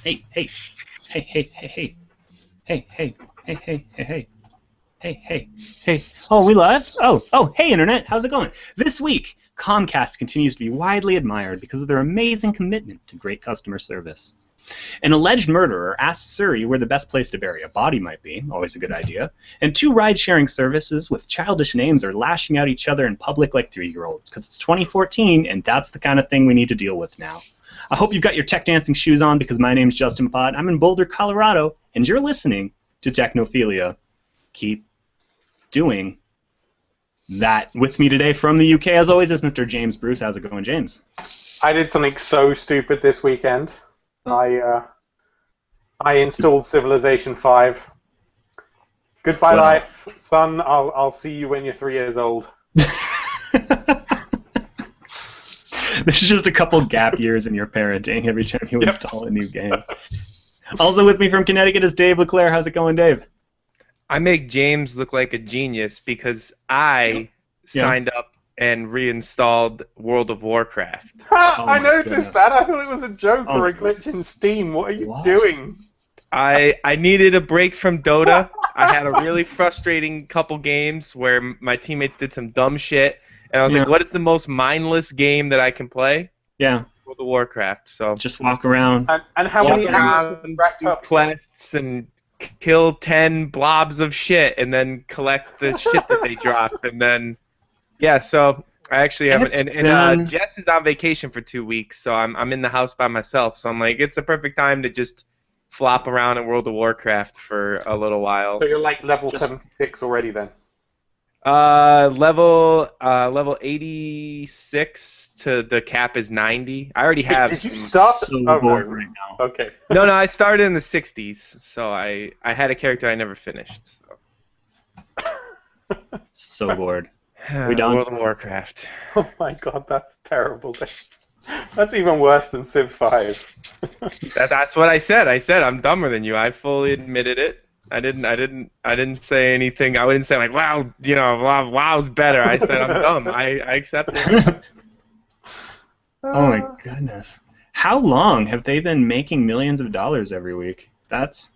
Hey, hey, hey, hey, hey, hey, hey, hey, hey, hey, hey, hey, hey, hey, hey. Oh, we live? Oh, hey, Internet, how's it going? This week, Comcast continues to be widely admired because of their amazing commitment to great customer service. An alleged murderer asked Surrey where the best place to bury a body might be, always a good idea, and two ride-sharing services with childish names are lashing out each other in public like 3-year-olds, because it's 2014, and that's the kind of thing we need to deal with now. I hope you've got your tech dancing shoes on, because my name's Justin Pott. I'm in Boulder, Colorado, and you're listening to Technophilia. Keep doing that. With me today from the UK, as always, is Mr. James Bruce. How's it going, James? I did something so stupid this weekend. I installed Civilization 5. Goodbye, Wow. life, son. I'll see you when you're 3 years old. There's just a couple gap years in your parenting every time you install a new game. Also with me from Connecticut is Dave LeClaire. How's it going, Dave? I make James look like a genius because I signed up and reinstalled World of Warcraft. I noticed goodness. that. I thought it was a joke or a glitch in Steam. What are you doing? I needed a break from Dota. I had a really frustrating couple games where my teammates did some dumb shit, and I was like, what is the most mindless game that I can play? Yeah. World of Warcraft. So Just walk around. And how many hours racked do up? quests and kill 10 blobs of shit and then collect the shit that they drop, and then so I actually haven't. And Jess is on vacation for 2 weeks, so I'm in the house by myself. So I'm like, it's the perfect time to just flop around in World of Warcraft for a little while. So you're like level 76 already then? Level 86 to the cap is 90. I already have. Did you start? So Oh, bored no. right now. Okay. No, I started in the 60s, so I had a character I never finished. So bored. So. We done? World of Warcraft. Oh my god, that's terrible. That's even worse than Civ 5. That's what I said. I said I'm dumber than you. I fully admitted it. I didn't say anything. I wouldn't say like, wow, wow's better. I said I'm dumb. I accept it. Oh my goodness. How long have they been making millions of dollars every week? That's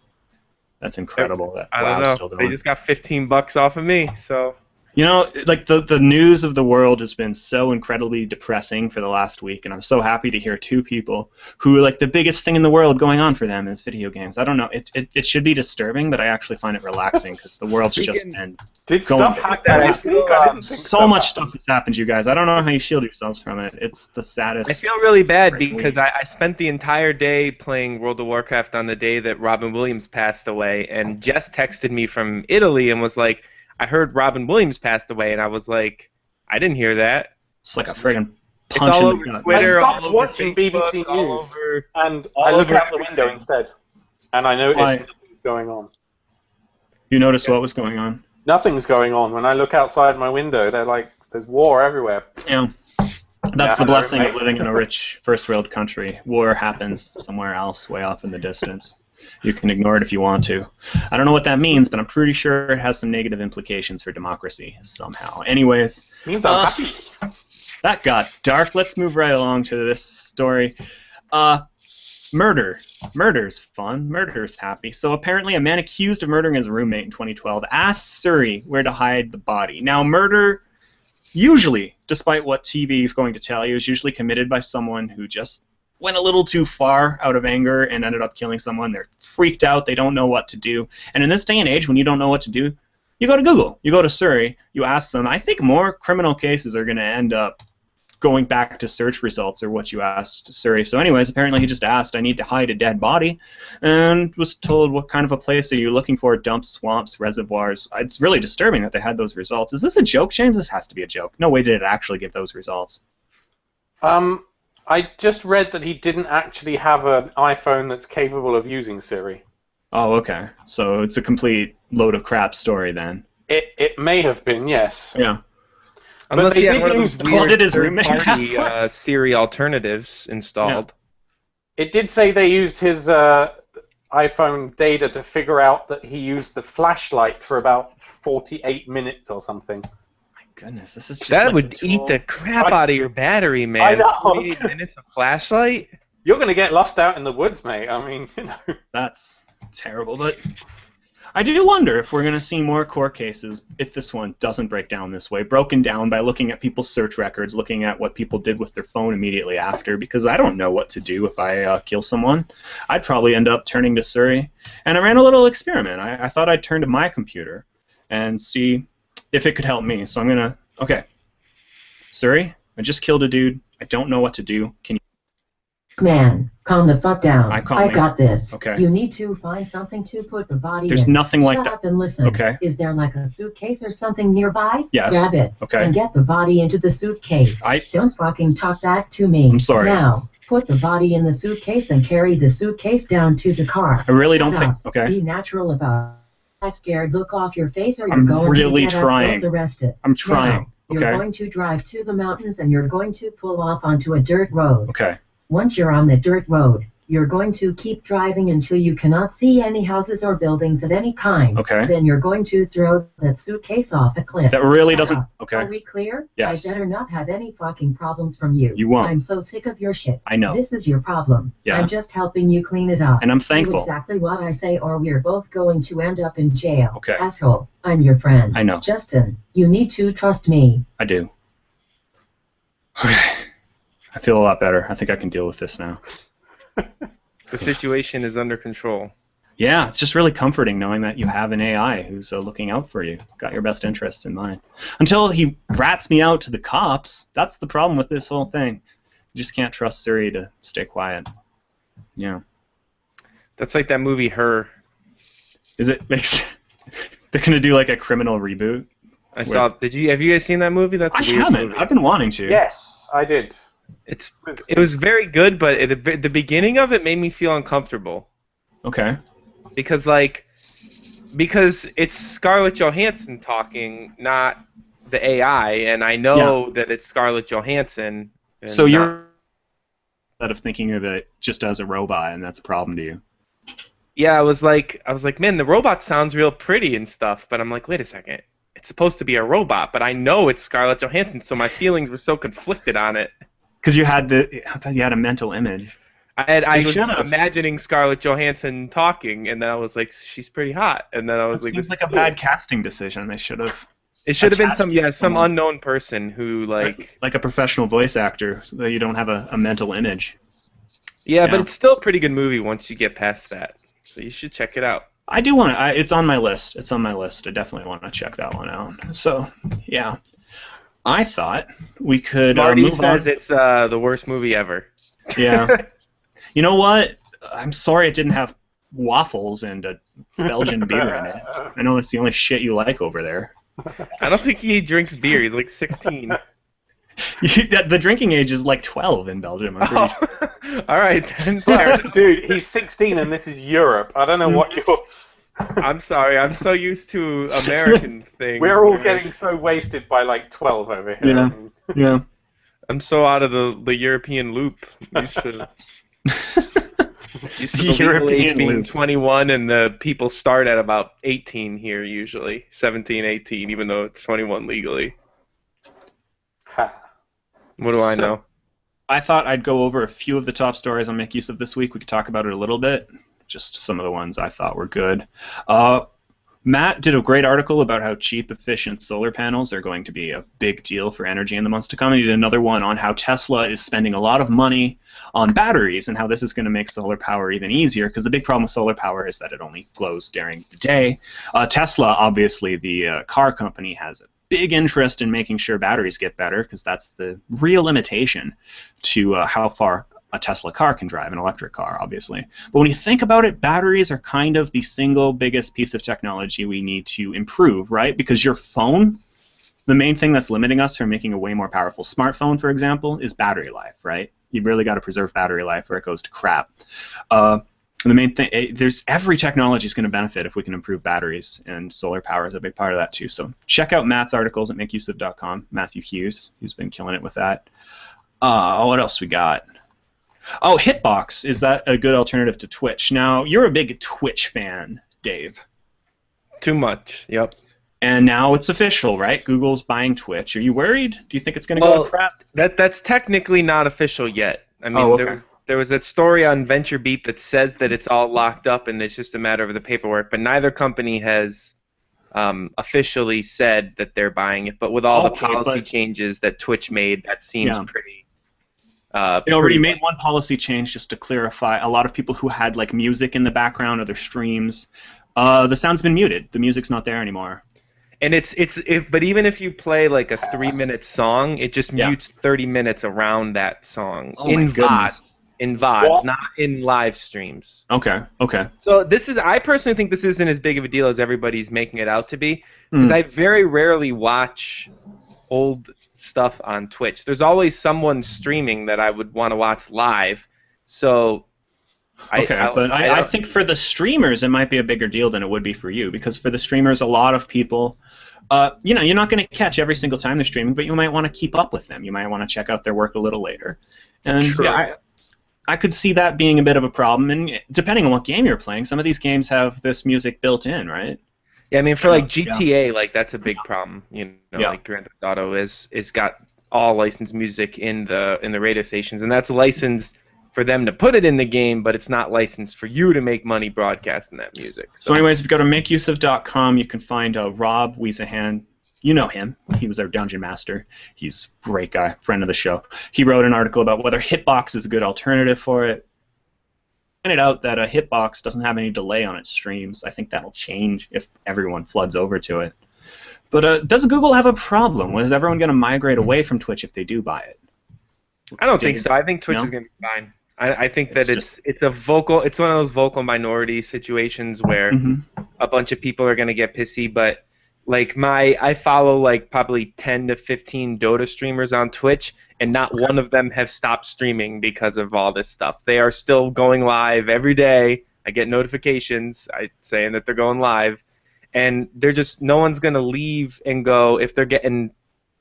incredible. That I don't WoW's know. still going. They just got $15 off of me, so. You know, like the news of the world has been so incredibly depressing for the last week, and I'm so happy to hear two people who are like the biggest thing in the world going on for them is video games. I don't know, it should be disturbing, but I actually find it relaxing because the world's just been Did going stuff happen this week? I didn't think so much stuff has happened to you guys. I don't know how you shield yourselves from it. It's the saddest. I feel really bad because I spent the entire day playing World of Warcraft on the day that Robin Williams passed away, and Jess texted me from Italy and was like, I heard Robin Williams passed away, and I was like, I didn't hear that. It's like a friggin' It's punch all in over the gut. Twitter, I stopped all over watching Facebook, BBC all News, over, and all I look over out the window everything. instead, and I noticed Why? nothing's going on. You noticed what was going on? Nothing's going on. When I look outside my window, there's war everywhere. Yeah. That's the I know, blessing mate. of living in a rich first world country. War happens somewhere else, way off in the distance. You can ignore it if you want to. I don't know what that means, but I'm pretty sure it has some negative implications for democracy somehow. Anyways, Means I'm happy. that got dark. Let's move right along to this story. Murder. Murder's fun. Murder's happy. So apparently a man accused of murdering his roommate in 2012 asked Surrey where to hide the body. Now, murder, usually, despite what TV is going to tell you, is usually committed by someone who just went a little too far out of anger and ended up killing someone. They're freaked out. They don't know what to do. And in this day and age, when you don't know what to do, you go to Google. You go to Surrey. You ask them. I think more criminal cases are going to end up going back to search results or what you asked Surrey. So anyways, apparently he just asked, I need to hide a dead body, and was told, what kind of a place are you looking for? Dumps, swamps, reservoirs. It's really disturbing that they had those results. Is this a joke, James? This has to be a joke. No way did it actually give those results. I just read that he didn't actually have an iPhone that's capable of using Siri. Oh, okay. So it's a complete load of crap story then. It may have been, yes. Yeah. Unless they he had did one of use- those What weird did his roommate third-party Siri alternatives installed. It did say they used his iPhone data to figure out that he used the flashlight for about 48 minutes or something. Goodness, this is just That like would the eat tool. the crap out of your battery, man. I know. 48 minutes of flashlight? You're going to get lost out in the woods, mate. I mean, you know. That's terrible, but I do wonder if we're going to see more court cases if this one doesn't break down this way, broken down by looking at people's search records, looking at what people did with their phone immediately after, because I don't know what to do if I kill someone. I'd probably end up turning to Suri. And I ran a little experiment. I thought I'd turn to my computer and see if it could help me. So I'm going to... Okay. Suri, I just killed a dude. I don't know what to do. Can you... Man, calm the fuck down. I got this. Okay. You need to find something to put the body There's in. nothing like Shut that. up and listen. Okay. Is there like a suitcase or something nearby? Yes. Grab it. Okay. And get the body into the suitcase. I... Don't fucking talk back to me. I'm sorry. Now, put the body in the suitcase and carry the suitcase down to the car. I really don't Shut think... up. Okay. Be natural about that scared look off your face or you're I'm going really to get trying. us both arrested. I'm trying. Now, you're Okay. going to drive to the mountains and you're going to pull off onto a dirt road. Okay. Once you're on the dirt road, you're going to keep driving until you cannot see any houses or buildings of any kind. Okay. Then you're going to throw that suitcase off a cliff. That really Shut doesn't... up. Okay. Are we clear? Yes. I better not have any fucking problems from you. You won't. I'm so sick of your shit. I know. This is your problem. Yeah. I'm just helping you clean it up. And I'm Do thankful. exactly what I say or we're both going to end up in jail. Okay. Asshole. I'm your friend. I know. Justin, you need to trust me. I do. Okay. I feel a lot better. I think I can deal with this now. The situation is under control. Yeah, it's just really comforting knowing that you have an AI who's looking out for you, got your best interests in mind. Until he rats me out to the cops, that's the problem with this whole thing. You just can't trust Suri to stay quiet. Yeah. That's like that movie Her. Is it? They're gonna do like a criminal reboot. I saw. Have you guys seen that movie? That's a I weird haven't. movie. I've been wanting to. Yes, I did. It was very good, but at the beginning of it made me feel uncomfortable Okay. because it's Scarlett Johansson talking, not the AI, and I know that it's Scarlett Johansson. And So you're instead of thinking of it just as a robot, and that's a problem to you. Yeah, I was like, man, the robot sounds real pretty and stuff, but I'm like, wait a second, it's supposed to be a robot, but I know it's Scarlett Johansson, so my feelings were so conflicted on it. Because I thought you had a mental image. I was should've. imagining Scarlett Johansson talking, and then I was like, she's pretty hot, and then I was That like, seems this like is a cool. bad casting decision. They should have. It should have been attached some someone. unknown person who like a professional voice actor, so that you don't have a mental image. yeah, but Yeah. it's still a pretty good movie once you get past that. So you should check it out. I do want to. It's on my list. It's on my list. I definitely want to check that one out. So, yeah. I thought we could Marty move says on. it's the worst movie ever. Yeah. You know what? I'm sorry it didn't have waffles and a Belgian beer in it. I know it's the only shit you like over there. I don't think he drinks beer. He's like 16. The drinking age is like 12 in Belgium. I'm pretty sure. Oh. All right, then. Fair. Dude, he's 16 and this is Europe. I don't know what you're... I'm sorry. I'm so used to American things. We're all where getting so wasted by like 12 over here. Yeah. Yeah. I'm so out of the European loop. Used to the legal European age being loop. 21, and the people start at about 18 here usually. 17, 18, even though it's 21 legally. Ha. What do I So- know? I thought I'd go over a few of the top stories I'll make use of this week. We could talk about it a little bit. Just some of the ones I thought were good. Matt did a great article about how cheap, efficient solar panels are going to be a big deal for energy in the months to come. And he did another one on how Tesla is spending a lot of money on batteries and how this is going to make solar power even easier, because the big problem with solar power is that it only glows during the day. Tesla, obviously, the car company, has a big interest in making sure batteries get better, because that's the real limitation to how far a Tesla car can drive, an electric car, obviously. But when you think about it, batteries are kind of the single biggest piece of technology we need to improve, right? Because your phone, the main thing that's limiting us from making a way more powerful smartphone, for example, is battery life, right? You've really got to preserve battery life or it goes to crap. The main thing, every technology is going to benefit if we can improve batteries, and solar power is a big part of that too. So check out Matt's articles at makeuseof.com. Matthew Hughes, who's been killing it with that. What else we got? Oh, Hitbox, is that a good alternative to Twitch? Now, you're a big Twitch fan, Dave. Too much. Yep. And now it's official, right? Google's buying Twitch. Are you worried? Do you think it's going to go to crap? That's technically not official yet. I mean, Oh, okay. there was a story on VentureBeat that says that it's all locked up and it's just a matter of the paperwork, but neither company has officially said that they're buying it. But with all the policy changes that Twitch made, that seems pretty. It already made one policy change just to clarify. A lot of people who had like music in the background of their streams, the sound's been muted. The music's not there anymore. And but even if you play like a 3-minute song, it just mutes 30 minutes around that song in VODs. In VODs, not in live streams. Okay. So I personally think this isn't as big of a deal as everybody's making it out to be, because I very rarely watch old stuff on Twitch. There's always someone streaming that I would want to watch live. So I think for the streamers it might be a bigger deal than it would be for you, because for the streamers a lot of people you're not going to catch every single time they're streaming, but you might want to keep up with them. You might want to check out their work a little later. And I could see that being a bit of a problem, and depending on what game you're playing, some of these games have this music built in, right? Yeah, I mean, for like GTA, like that's a big problem. Like Grand Theft Auto is got all licensed music in the radio stations, and that's licensed for them to put it in the game, but it's not licensed for you to make money broadcasting that music. So anyways, if you go to makeuseof.com, you can find Rob Wiesahan. You know him. He was our dungeon master. He's a great guy, friend of the show. He wrote an article about whether Hitbox is a good alternative for it. Pointed out that a Hitbox doesn't have any delay on its streams. I think that'll change if everyone floods over to it. But does Google have a problem? Was everyone going to migrate away from Twitch if they do buy it? I don't think so. I think Twitch is going to be fine. I think that it's one of those vocal minority situations where a bunch of people are going to get pissy, but like I follow like probably 10 to 15 Dota streamers on Twitch, and not one of them have stopped streaming because of all this stuff. They are still going live every day. I get notifications saying that they're going live, and no one's going to leave and go if they're getting,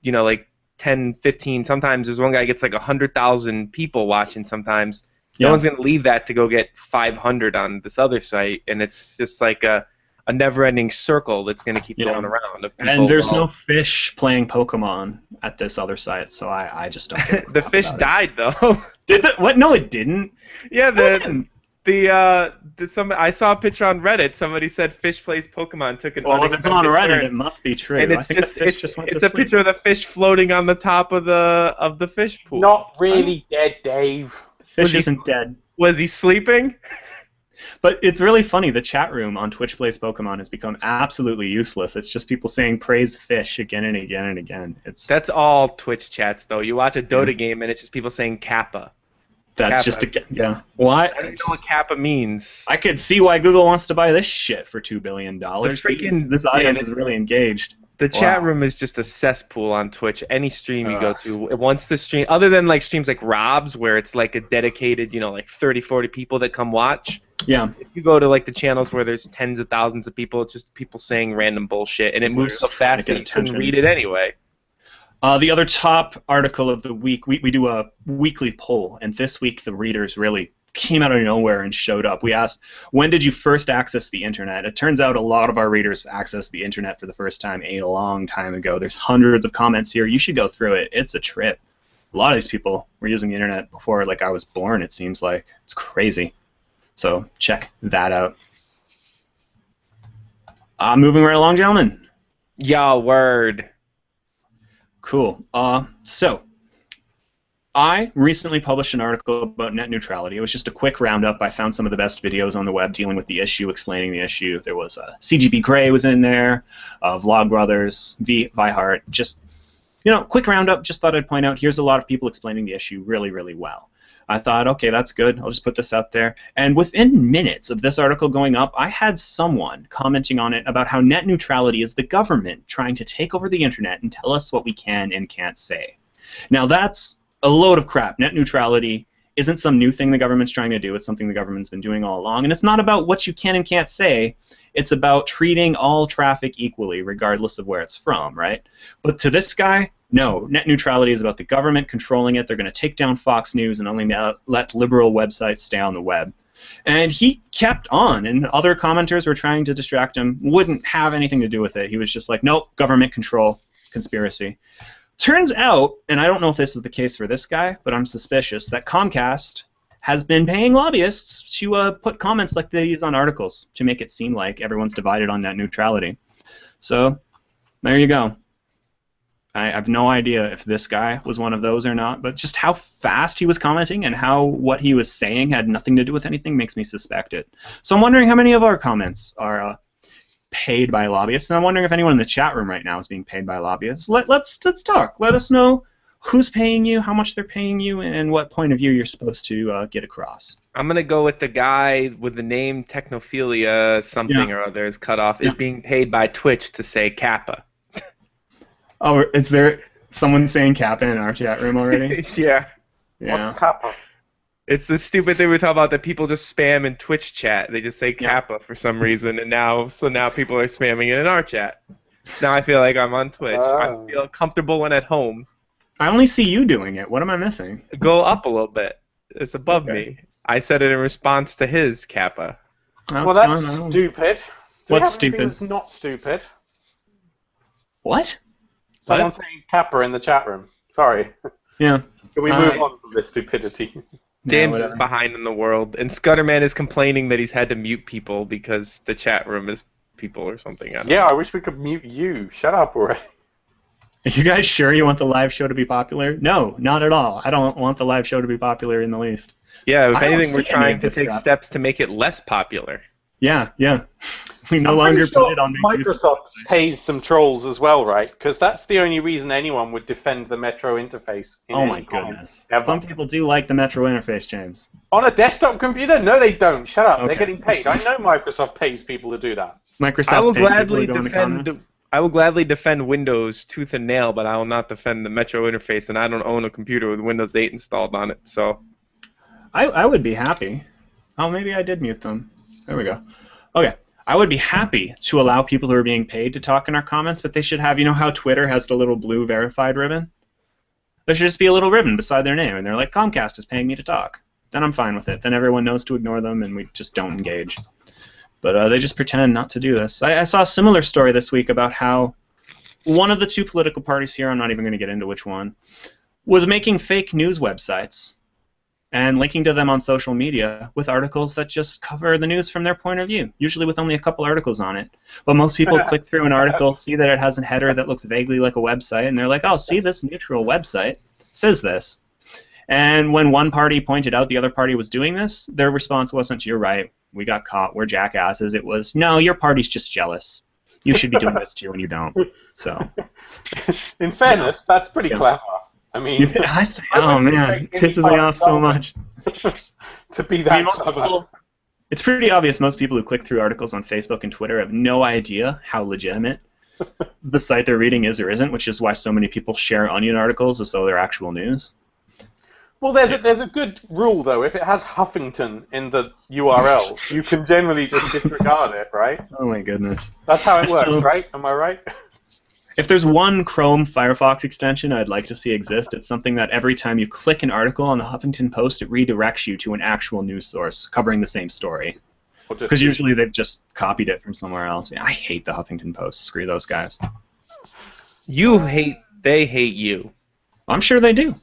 like 10, 15. Sometimes there's one guy gets like 100,000 people watching sometimes. No one's going to leave that to go get 500 on this other site, and it's just like a never-ending circle that's going to keep going around. And there's no fish playing Pokemon at this other site, so I just don't get The fish died, though. Did the what? No, it didn't. Yeah, I saw a picture on Reddit. Somebody said fish plays Pokemon. Took an if it's on Reddit, it must be true. And it's it's a picture of the fish floating on the top of the fish pool. Not really dead, Dave. Fish isn't dead. Was he sleeping? But it's really funny. The chat room on Twitch Plays Pokemon has become absolutely useless. It's just people saying praise fish again and again and again. That's all Twitch chats, though. You watch a Dota game and it's just people saying Kappa. That's Kappa. Why? I don't know what Kappa means. I could see why Google wants to buy this shit for $2 billion. This audience is really engaged. The chat room is just a cesspool on Twitch. Any stream you go to, once the stream, other than like streams like Rob's, where it's like a dedicated, like 30, 40 people that come watch. Yeah. If you go to like the channels where there's tens of thousands of people, it's just people saying random bullshit, and it moves so fast that you couldn't read it anyway. The other top article of the week, we do a weekly poll, and this week the readers really came out of nowhere and showed up. We asked, when did you first access the internet? It turns out a lot of our readers accessed the internet for the first time a long time ago. There's hundreds of comments here. You should go through it. It's a trip. A lot of these people were using the internet before like I was born, it seems like. It's crazy. So check that out. Moving right along, gentlemen. Yeah, word. Cool. So I recently published an article about net neutrality. It was just a quick roundup. I found some of the best videos on the web dealing with the issue, explaining the issue. There was CGB Grey was in there, Vlogbrothers, Vihart. Just, quick roundup. Just thought I'd point out, here's a lot of people explaining the issue really, really well. I thought, okay, that's good. I'll just put this out there. And within minutes of this article going up, I had someone commenting on it about how net neutrality is the government trying to take over the internet and tell us what we can and can't say. Now, that's a load of crap. Net neutrality isn't some new thing the government's trying to do. It's something the government's been doing all along. And it's not about what you can and can't say. It's about treating all traffic equally, regardless of where it's from, right? But to this guy, no. Net neutrality is about the government controlling it. They're going to take down Fox News and only let liberal websites stay on the web. And he kept on, and other commenters were trying to distract him, wouldn't have anything to do with it. He was just like, nope, government control, conspiracy. Turns out, and I don't know if this is the case for this guy, but I'm suspicious, that Comcast has been paying lobbyists to put comments like they use on articles to make it seem like everyone's divided on net neutrality. So there you go. I have no idea if this guy was one of those or not, but just how fast he was commenting and how what he was saying had nothing to do with anything makes me suspect it. So I'm wondering how many of our comments are paid by lobbyists, and I'm wondering if anyone in the chat room right now is being paid by lobbyists. Let's talk. Let us know who's paying you, how much they're paying you, and what point of view you're supposed to get across. I'm going to go with the guy with the name Technophilia something or other is cut off, is being paid by Twitch to say Kappa. Oh, is there someone saying Kappa in our chat room already? Yeah. What's Kappa? It's the stupid thing we talk about that people just spam in Twitch chat. They just say Kappa for some reason, and now people are spamming it in our chat. Now I feel like I'm on Twitch. I feel comfortable and at home. I only see you doing it. What am I missing? Go up a little bit. It's above me. I said it in response to his Kappa. Well, that's stupid. What's stupid? It's not stupid. What? Someone saying Kappa in the chat room. Sorry. Yeah. Can we move on from this stupidity? James is behind in the world, and Scudderman is complaining that he's had to mute people because the chat room is people or something. I wish we could mute you. Shut up already. Are you guys sure you want the live show to be popular? No, not at all. I don't want the live show to be popular in the least. Yeah, if anything, we're trying to take steps to make it less popular. Yeah. We no longer put it on Microsoft pays some trolls as well, right? Because that's the only reason anyone would defend the Metro interface. Oh my goodness. Some people do like the Metro interface, James. On a desktop computer? No, they don't. Shut up. Okay. They're getting paid. I know Microsoft pays people to do that. I will gladly defend Windows tooth and nail, but I will not defend the Metro interface, and I don't own a computer with Windows 8 installed on it. So I would be happy. Oh, maybe I did mute them. There we go. Okay. I would be happy to allow people who are being paid to talk in our comments, but they should have, you know how Twitter has the little blue verified ribbon? There should just be a little ribbon beside their name, and they're like, Comcast is paying me to talk. Then I'm fine with it. Then everyone knows to ignore them, and we just don't engage. But they just pretend not to do this. I saw a similar story this week about how one of the two political parties here, I'm not even going to get into which one, was making fake news websites and linking to them on social media with articles that just cover the news from their point of view, usually with only a couple articles on it. But most people click through an article, see that it has a header that looks vaguely like a website, and they're like, oh, see, this neutral website says this. And when one party pointed out the other party was doing this, their response wasn't, you're right, we got caught, we're jackasses. It was, no, your party's just jealous. You should be doing this too, and you don't. So, in fairness, that's pretty clever. I mean, oh man, it pisses me off so much. To be that clever. It's pretty obvious most people who click through articles on Facebook and Twitter have no idea how legitimate the site they're reading is or isn't, which is why so many people share Onion articles as though they're actual news. Well, there's a good rule, though. If it has Huffington in the URL, you can generally just disregard it, right? Oh my goodness. That's how it works, right? Am I right? If there's one Chrome Firefox extension I'd like to see exist, it's something that every time you click an article on the Huffington Post, it redirects you to an actual news source covering the same story. Because usually they've just copied it from somewhere else. Yeah, I hate the Huffington Post. Screw those guys. They hate you. I'm sure they do.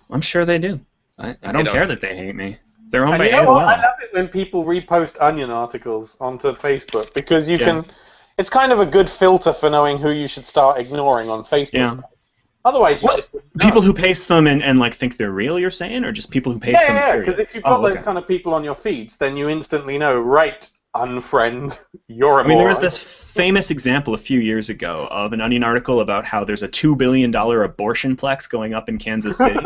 I don't care that they hate me. They're owned by AOL. I love it when people repost Onion articles onto Facebook because you can. It's kind of a good filter for knowing who you should start ignoring on Facebook. Yeah. Otherwise, people who paste them and like think they're real, you're saying, or just people who paste them? Yeah, because if you've got those kind of people on your feeds, then you instantly know, right, unfriend, you're a moron. There was this famous example a few years ago of an Onion article about how there's a $2 billion abortion plex going up in Kansas City.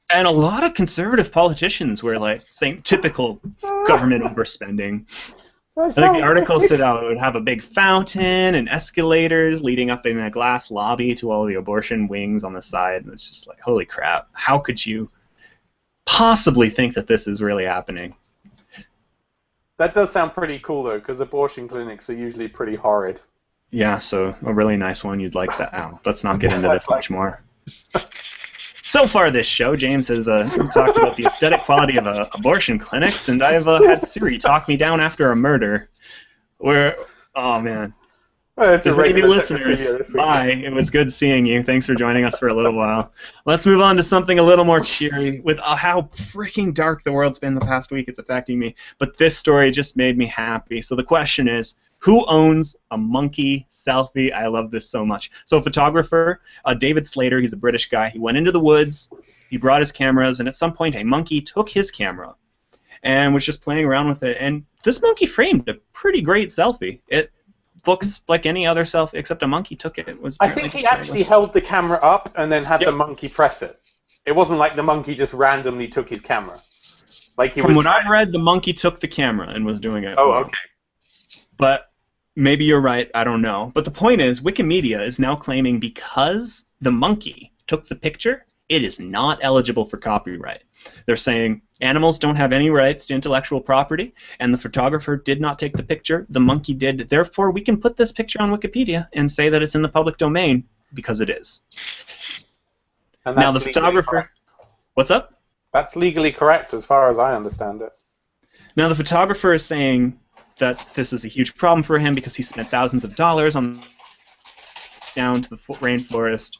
And a lot of conservative politicians were like saying typical government overspending. I think the article said it would have a big fountain and escalators leading up in a glass lobby to all the abortion wings on the side. And it's just like, holy crap, how could you possibly think that this is really happening? That does sound pretty cool, though, because abortion clinics are usually pretty horrid. Yeah, so a really nice one, you'd like that. Oh, let's not get into this much more. So far this show, James has talked about the aesthetic quality of abortion clinics, and I've had Siri talk me down after a murder where, oh man, It's a There's any new regular listeners, Technophilia this week. bye. It was good seeing you. Thanks for joining us for a little while. Let's move on to something a little more cheery. With how freaking dark the world's been the past week, it's affecting me. But this story just made me happy. So the question is, who owns a monkey selfie? I love this so much. So a photographer, David Slater, he's a British guy. He went into the woods, he brought his cameras, and at some point a monkey took his camera and was just playing around with it. And this monkey framed a pretty great selfie. It looks like any other selfie, except a monkey took it. I think he actually held the camera up and then had the monkey press it. It wasn't like the monkey just randomly took his camera. Like From what I've read, the monkey took the camera and was doing it. Oh, okay. But maybe you're right. I don't know. But the point is, Wikimedia is now claiming because the monkey took the picture, it is not eligible for copyright. They're saying animals don't have any rights to intellectual property, and the photographer did not take the picture. The monkey did. Therefore, we can put this picture on Wikipedia and say that it's in the public domain because it is. And now the photographer... What's up? That's legally correct as far as I understand it. Now the photographer is saying that this is a huge problem for him because he spent thousands of dollars on down to the rainforest,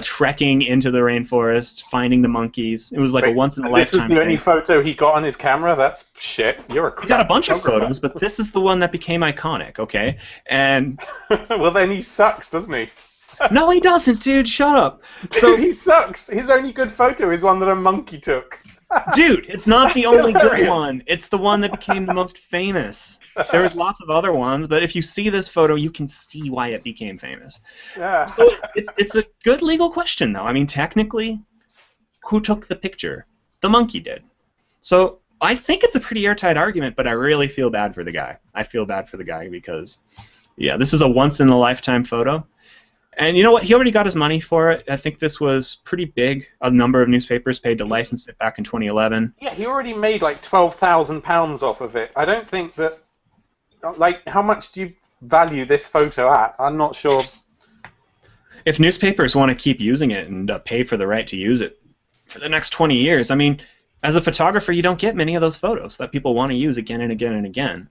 trekking into the rainforest, finding the monkeys. It was like a once-in-a-lifetime This was the only photo he got on his camera? That's shit. You're a crap. He got a bunch of photos, but this is the one that became iconic, okay? And well, then he sucks, doesn't he? No, he doesn't, dude. Shut up. So he sucks. His only good photo is one that a monkey took. Dude, it's not the only good one. It's the one that became the most famous. There was lots of other ones, but if you see this photo, you can see why it became famous. Yeah. So it's a good legal question, though. I mean, technically, who took the picture? The monkey did. So I think it's a pretty airtight argument, but I really feel bad for the guy. I feel bad for the guy because, yeah, this is a once-in-a-lifetime photo. And you know what? He already got his money for it. I think this was pretty big. A number of newspapers paid to license it back in 2011. Yeah, he already made like £12,000 off of it. I don't think that... Like, how much do you value this photo at? I'm not sure. If newspapers want to keep using it and pay for the right to use it for the next 20 years, I mean, as a photographer, you don't get many of those photos that people want to use again and again and again.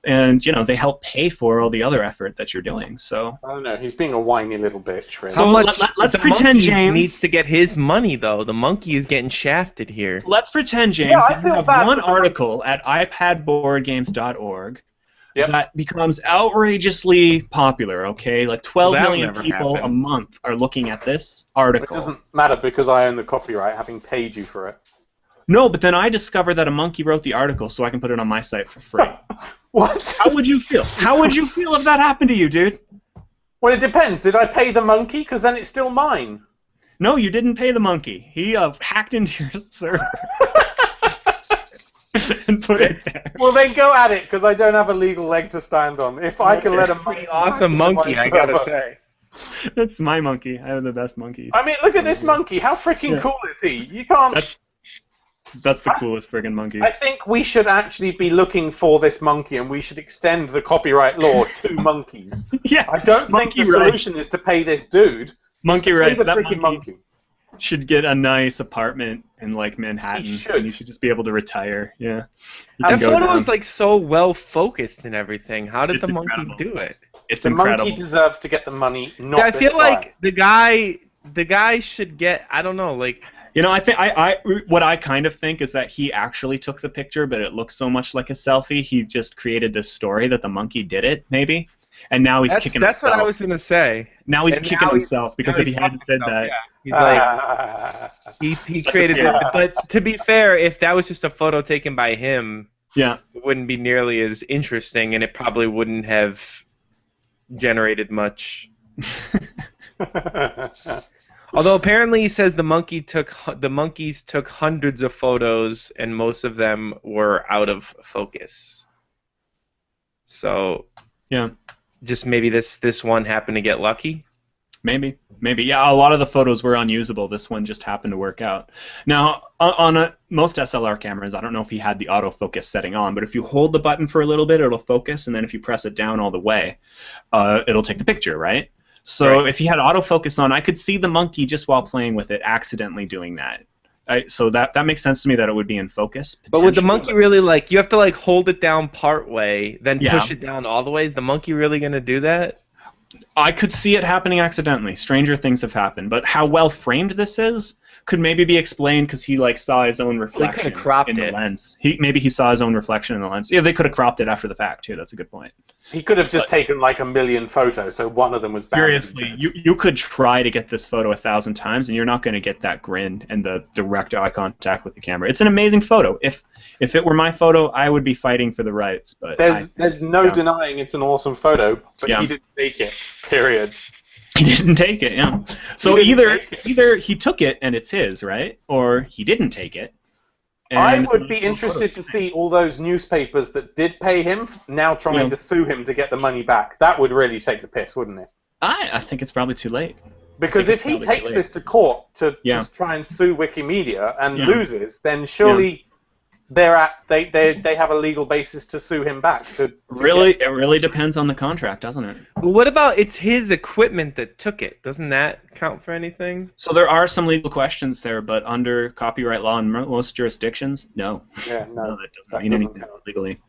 And, you know, they help pay for all the other effort that you're doing, so... I don't know, he's being a whiny little bitch, really. So let's pretend James needs to get his money, though. The monkey is getting shafted here. Let's pretend, James, that you have one article at iPadBoardGames.org that becomes outrageously popular, okay? Like 12 million people a month are looking at this article. It doesn't matter because I own the copyright, having paid you for it. No, but then I discover that a monkey wrote the article so I can put it on my site for free. What? How would you feel? How would you feel if that happened to you, dude? Well, it depends. Did I pay the monkey? Because then it's still mine. No, you didn't pay the monkey. He hacked into your server and put it there. Well, then go at it, because I don't have a legal leg to stand on. If I can let a pretty awesome monkey, I gotta say. That's my monkey. I have the best monkeys. I mean, look at this monkey. How freaking cool is he? You can't... That's the coolest friggin' monkey. I think we should actually be looking for this monkey, and we should extend the copyright law to monkeys. Yeah. I don't think the solution is to pay this dude. Monkey right. That monkey should get a nice apartment in like Manhattan. He should. And he should just be able to retire. Yeah. That photo is like so well focused and everything. How did the monkey do it? It's incredible. The monkey deserves to get the money. Not I feel like the guy should get. I don't know, like. You know, I think what I kind of think is that he actually took the picture, but it looks so much like a selfie. He just created this story that the monkey did it, maybe, and now he's kicking himself. That's what I was gonna say. Now he's kicking himself because if he hadn't said that, he's like he created it. But to be fair, if that was just a photo taken by him, it wouldn't be nearly as interesting, and it probably wouldn't have generated much. Although apparently he says the monkeys took hundreds of photos and most of them were out of focus. So just maybe this one happened to get lucky. Maybe yeah. A lot of the photos were unusable. This one just happened to work out. Now on most SLR cameras, I don't know if he had the autofocus setting on, but if you hold the button for a little bit, it'll focus, and then if you press it down all the way, it'll take the picture, right? So if he had autofocus on, I could see the monkey just while playing with it accidentally doing that. So that makes sense to me that it would be in focus. But would the monkey really, like, you have to like hold it down part way, then push it down all the way? Is the monkey really going to do that? I could see it happening accidentally. Stranger things have happened, but how well framed this is could maybe be explained because he like saw his own reflection in the lens. Maybe he saw his own reflection in the lens. Yeah, they could have cropped it after the fact too. That's a good point. He could have just taken like 1 million photos, so one of them was bad. Seriously, you could try to get this photo 1,000 times, and you're not going to get that grin and the direct eye contact with the camera. It's an amazing photo. If it were my photo, I would be fighting for the rights. But there's no denying it's an awesome photo, but he didn't take it. Period. He didn't take it. Yeah. So either he took it and it's his, right, or he didn't take it. I would be interested to see all those newspapers that did pay him now trying to sue him to get the money back. That would really take the piss, wouldn't it? I think it's probably too late. Because if he takes this to court to just try and sue Wikimedia and loses, then surely they have a legal basis to sue him back. It really depends on the contract, doesn't it? Well, what about it's his equipment that took it? Doesn't that count for anything? So there are some legal questions there, but under copyright law in most jurisdictions, no. Yeah, no, that doesn't mean anything legally.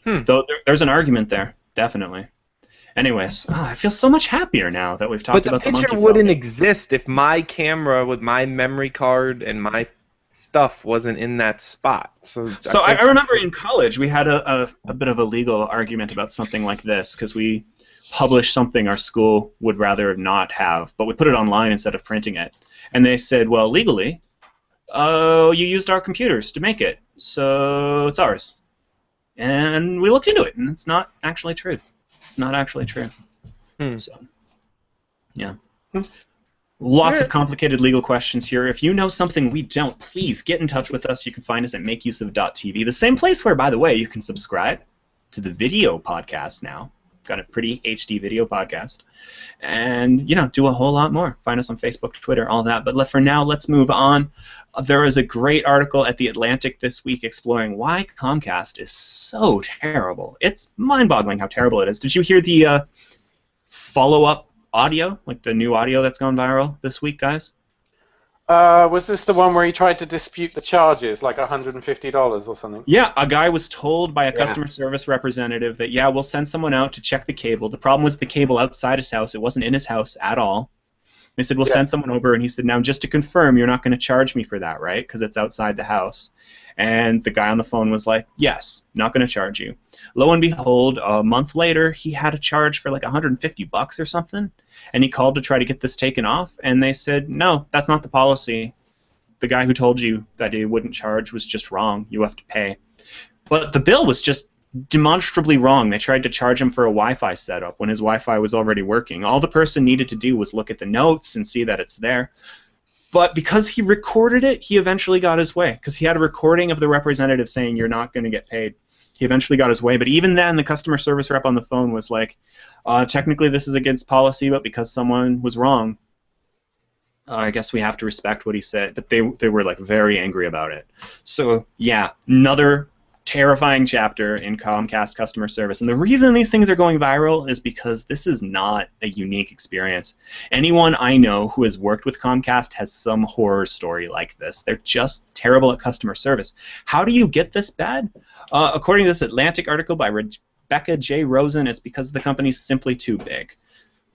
Though there's an argument there, definitely. Anyways, I feel so much happier now that we've talked about the monkey. But the picture wouldn't exist if my camera with my memory card and my stuff wasn't in that spot. So I remember in college we had a bit of a legal argument about something like this because we published something our school would rather not have, but we put it online instead of printing it. And they said, well, legally, you used our computers to make it, so it's ours. And we looked into it, and it's not actually true. It's not actually true. So, yeah. Lots of complicated legal questions here. If you know something we don't, please get in touch with us. You can find us at makeuseof.tv, the same place where, by the way, you can subscribe to the video podcast now. Got a pretty HD video podcast. And, do a whole lot more. Find us on Facebook, Twitter, all that. But for now, let's move on. There is a great article at The Atlantic this week exploring why Comcast is so terrible. It's mind-boggling how terrible it is. Did you hear the follow-up audio, like the new audio that's gone viral this week, guys? Was this the one where he tried to dispute the charges, like $150 or something? Yeah, a guy was told by a customer service representative that, we'll send someone out to check the cable. The problem was the cable outside his house. It wasn't in his house at all. They said, we'll send someone over, and he said, now, just to confirm, you're not going to charge me for that, right? Because it's outside the house. And the guy on the phone was like, yes, not going to charge you. Lo and behold, a month later, he had a charge for like $150 or something, and he called to try to get this taken off, and they said, no, that's not the policy. The guy who told you that he wouldn't charge was just wrong. You have to pay. But the bill was just demonstrably wrong. They tried to charge him for a Wi-Fi setup when his Wi-Fi was already working. All the person needed to do was look at the notes and see that it's there. But because he recorded it, he eventually got his way, because he had a recording of the representative saying you're not going to get paid. He eventually got his way, but even then the customer service rep on the phone was like, technically this is against policy, but because someone was wrong, I guess we have to respect what he said. But they were like very angry about it. So yeah, another terrifying chapter in Comcast customer service. And the reason these things are going viral is because this is not a unique experience. Anyone I know who has worked with Comcast has some horror story like this. They're just terrible at customer service. How do you get this bad? According to this Atlantic article by Rebecca J. Rosen, it's because the company's simply too big.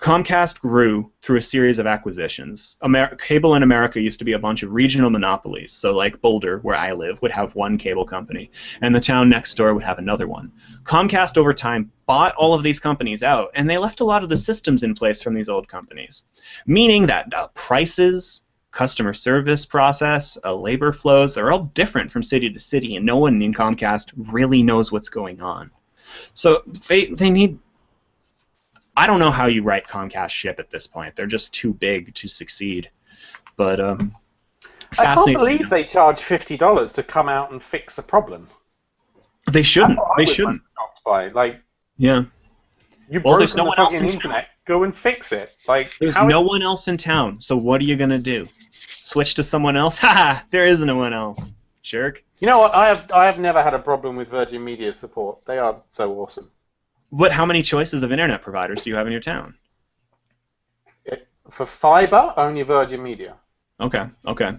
Comcast grew through a series of acquisitions. Cable in America used to be a bunch of regional monopolies. So like Boulder, where I live, would have one cable company, and the town next door would have another one. Comcast, over time, bought all of these companies out, and they left a lot of the systems in place from these old companies, meaning that prices, customer service process, labor flows, they're all different from city to city, and no one in Comcast really knows what's going on. So they need... I don't know how you write Comcast ship at this point. They're just too big to succeed. But I can't believe they charge $50 to come out and fix a problem. They shouldn't. They shouldn't. Like, yeah. You broke there's no one else in internet. Go and fix it. Like, there's no one else in town. So what are you gonna do? Switch to someone else? Ha! There is no one else. Jerk. You know what? I have never had a problem with Virgin Media support. They are so awesome. But how many choices of internet providers do you have in your town? For fiber, only Virgin Media. Okay. Okay.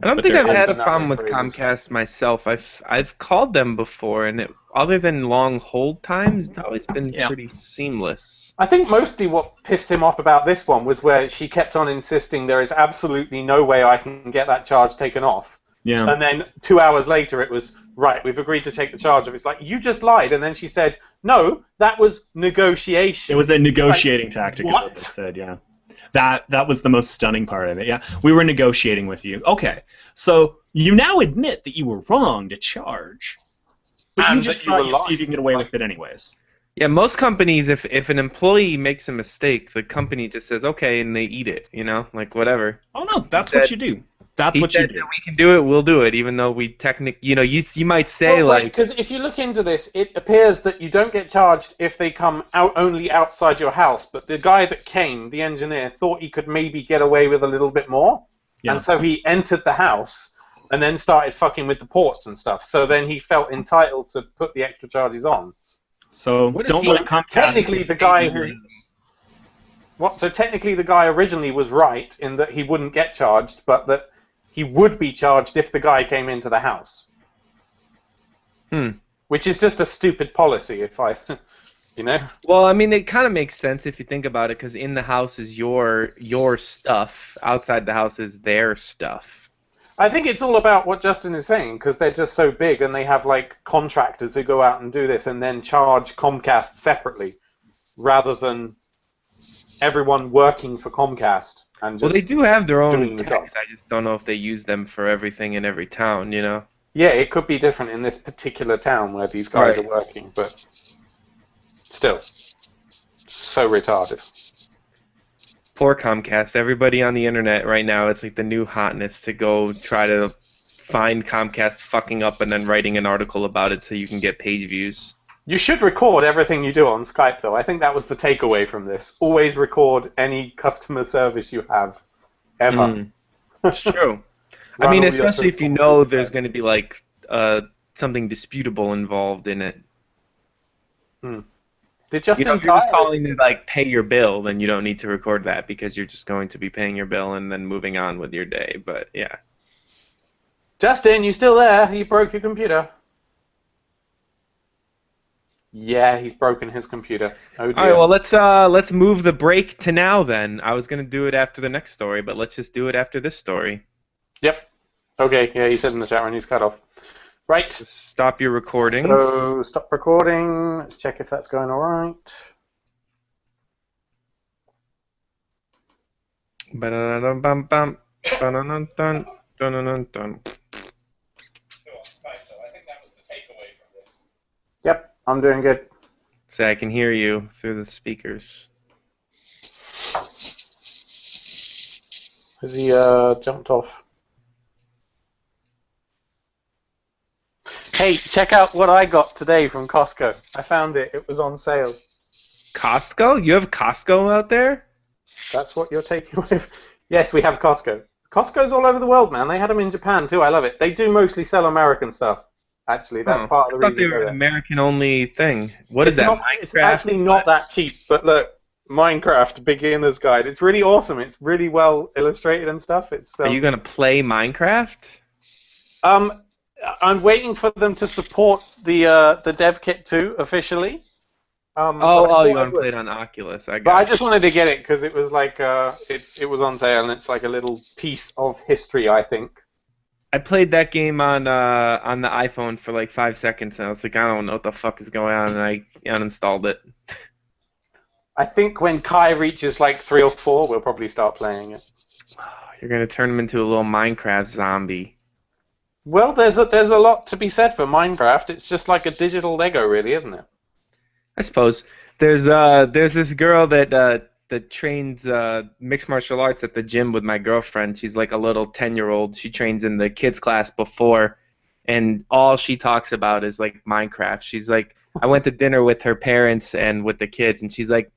I don't think I've had a problem with Comcast myself. I've called them before, and other than long hold times, it's always been pretty seamless. I think mostly what pissed him off about this one was where she kept on insisting there is absolutely no way I can get that charge taken off. Yeah. And then 2 hours later it was, right, we've agreed to take the charge off. It's like, you just lied. And then she said, no, that was negotiation. It was a negotiating tactic, is what they said, yeah. That was the most stunning part of it, yeah. We were negotiating with you. Okay, so you now admit that you were wrong to charge, but you just thought you'd see if you can get away with it anyways. Yeah, most companies, if an employee makes a mistake, the company just says, okay, and they eat it, you know, like whatever. Oh, no, that's what you do. That's what you do. That we can do it, we'll do it, even though we you know, you might say, like... Because if you look into this, it appears that you don't get charged if they come out only outside your house, but the guy that came, the engineer, thought he could maybe get away with a little bit more, and so he entered the house and then started fucking with the ports and stuff, so then he felt entitled to put the extra charges on. So don't let Comcast... Technically, the guy who... So technically the guy originally was right in that he wouldn't get charged, but that he would be charged if the guy came into the house. Which is just a stupid policy, if I, you know. Well, I mean, it kind of makes sense if you think about it, because in the house is your stuff, outside the house is their stuff. I think it's all about what Justin is saying, because they're just so big, and they have like contractors who go out and do this, and then charge Comcast separately, rather than everyone working for Comcast. Well, they do have their own techs. I just don't know if they use them for everything in every town, you know? Yeah, it could be different in this particular town where these guys are working, but still, so retarded. Poor Comcast. Everybody on the internet right now, it's like the new hotness to go try to find Comcast fucking up and then writing an article about it so you can get page views. You should record everything you do on Skype, though. I think that was the takeaway from this. Always record any customer service you have, ever. It's true. I mean, especially if you know there's going to be, like, something disputable involved in it. Did Justin if you're just calling to, like, pay your bill, then you don't need to record that because you're just going to be paying your bill and then moving on with your day. But, yeah. Justin, you still there? You broke your computer. Yeah, he's broken his computer. Oh dear. All right, well, let's move the break to now then. I was going to do it after the next story, but let's just do it after this story. Yep. Okay, yeah, he said in the chat when he's cut off. Right. Just stop your recording. So, stop recording. Let's check if that's going all right. Ba-da-dum-bum-bum. Ba-da-dum-dum. Dun-dun-dun-dun. Yep, I'm doing good. So I can hear you through the speakers. Has he jumped off? Hey, check out what I got today from Costco. I found it. It was on sale. Costco? You have Costco out there? That's what you're taking away. Yes, we have Costco. Costco's all over the world, man. They had them in Japan too. I love it. They do mostly sell American stuff. Actually, that's part of the reason. I thought they were an American-only thing. What is that? Minecraft? It's actually not that cheap, but look, Minecraft Beginner's Guide. It's really awesome. It's really well illustrated and stuff. It's. Are you gonna play Minecraft? I'm waiting for them to support the dev kit too officially. You want to play it on Oculus? I just wanted to get it because it was like it was on sale and it's like a little piece of history, I think. I played that game on the iPhone for like 5 seconds, and I was like, I don't know what the fuck is going on, and I uninstalled it. I think when Kai reaches like 3 or 4, we'll probably start playing it. You're gonna turn him into a little Minecraft zombie. Well, there's a lot to be said for Minecraft. It's just like a digital Lego, really, isn't it? I suppose there's this girl that trains mixed martial arts at the gym with my girlfriend. She's like a little 10-year-old. She trains in the kids class before, and all she talks about is like Minecraft. She's like, I went to dinner with her parents and with the kids, and she's like,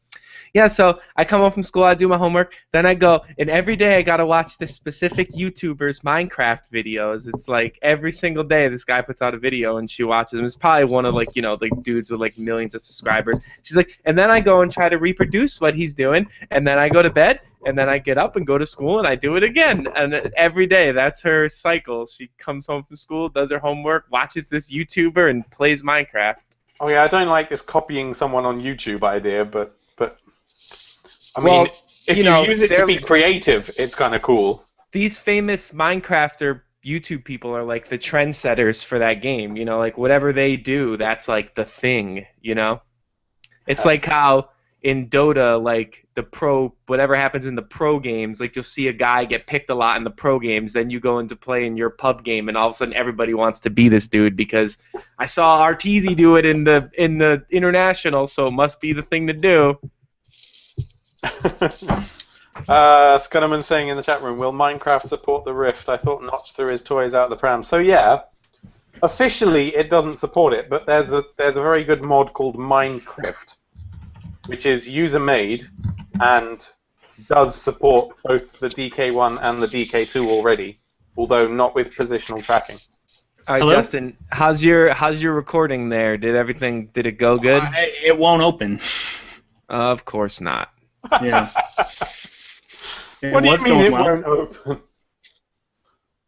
yeah, so I come home from school, I do my homework, then I go, and every day I gotta watch this specific YouTuber's Minecraft videos. It's like every single day this guy puts out a video and she watches them. It's probably one of like, the dudes with like millions of subscribers. She's like, and then I go and try to reproduce what he's doing, and then I go to bed, and then I get up and go to school, and I do it again. And every day, that's her cycle. She comes home from school, does her homework, watches this YouTuber, and plays Minecraft. Oh yeah, I don't like this copying someone on YouTube idea, but I mean, if you use it to be creative, it's kind of cool. These famous Minecrafter YouTube people are like the trendsetters for that game. You know, like whatever they do, that's like the thing. You know, it's like how in Dota, like whatever happens in the pro games, like you'll see a guy get picked a lot in the pro games, then you go into play in your pub game, and all of a sudden everybody wants to be this dude because I saw Arteezy do it in the international, so it must be the thing to do. Scudderman saying in the chat room, will Minecraft support the Rift? I thought Notch threw his toys out of the pram. So yeah, officially it doesn't support it, but there's a very good mod called Minecraft, which is user-made and does support both the DK1 and the DK2 already, although not with positional tracking. All right, Justin, how's your recording there? Did it go good? It won't open. Of course not. Yeah. What do you mean it won't open?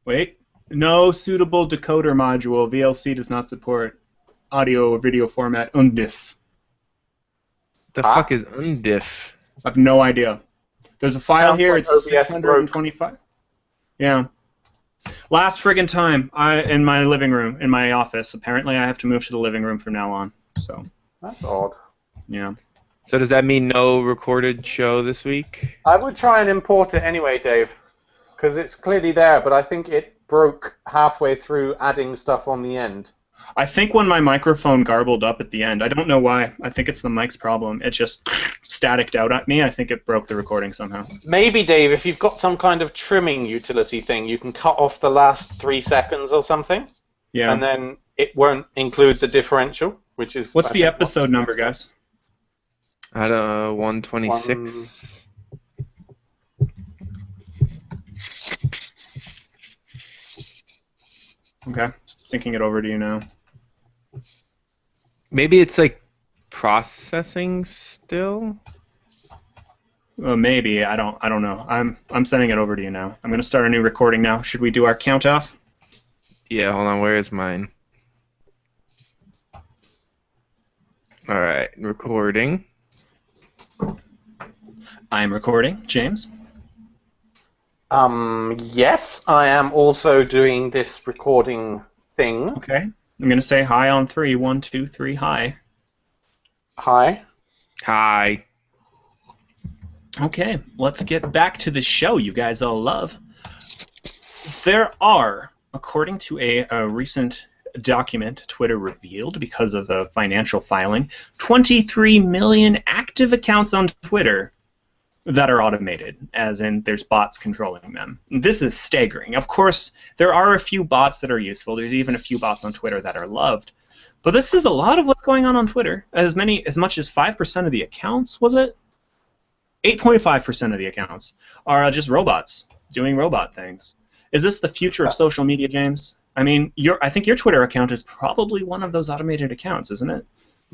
Wait. No suitable decoder module. VLC does not support audio or video format UNDIF. The fuck is UNDIF? I have no idea. There's a file here. It's OBS 625. Yeah. Last friggin' time in my living room, in my office. Apparently, I have to move to the living room from now on. So. That's odd. Yeah. So does that mean no recorded show this week? I would try and import it anyway, Dave, because it's clearly there, but I think it broke halfway through adding stuff on the end. I think when my microphone garbled up at the end, I don't know why. I think it's the mic's problem. It just staticked out at me. I think it broke the recording somehow. Maybe, Dave, if you've got some kind of trimming utility thing, you can cut off the last 3 seconds or something. Yeah. And then it won't include the differential, which is... What's the episode number, guys? I don't know, 126. Okay. Thinking it over to you now. Maybe it's like processing still? Maybe. I don't know. I'm sending it over to you now. I'm going to start a new recording now. Should we do our count off? Yeah, hold on. Where is mine? All right, recording. I'm recording. James? Yes, I am also doing this recording thing. Okay. I'm going to say hi on 3. 1, 2, 3, hi. Hi. Hi. Okay, let's get back to the show you guys all love. There are, according to a recent document Twitter revealed because of a financial filing, 23 million active accounts on Twitter that are automated, as in there's bots controlling them. This is staggering. Of course, there are a few bots that are useful. There's even a few bots on Twitter that are loved. But this is a lot of what's going on Twitter. As much as 5% of the accounts, was it? 8.5% of the accounts are just robots doing robot things. Is this the future of social media, James? I mean, I think your Twitter account is probably one of those automated accounts, isn't it?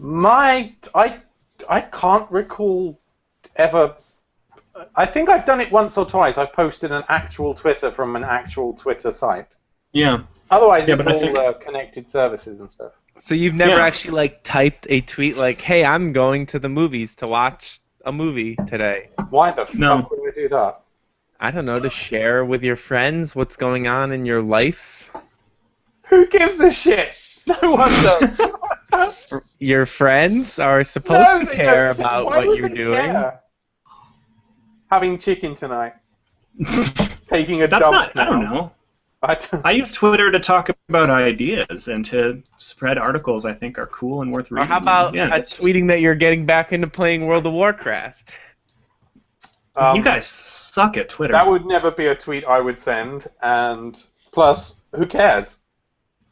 I can't recall ever. I think I've done it once or twice. I've posted an actual Twitter from an actual Twitter site. Yeah. Otherwise, it's all connected services and stuff. So you've never actually like typed a tweet like, "Hey, I'm going to the movies to watch a movie today." Why the fuck would we do that? I don't know, to share with your friends what's going on in your life. Who gives a shit? No one does. Your friends are supposed to care about what you're doing. Care? Having chicken tonight. Taking a dump now. I don't know. I use Twitter to talk about ideas and to spread articles I think are cool and worth reading. Or how about tweeting that you're getting back into playing World of Warcraft? You guys suck at Twitter. That would never be a tweet I would send, and plus, who cares?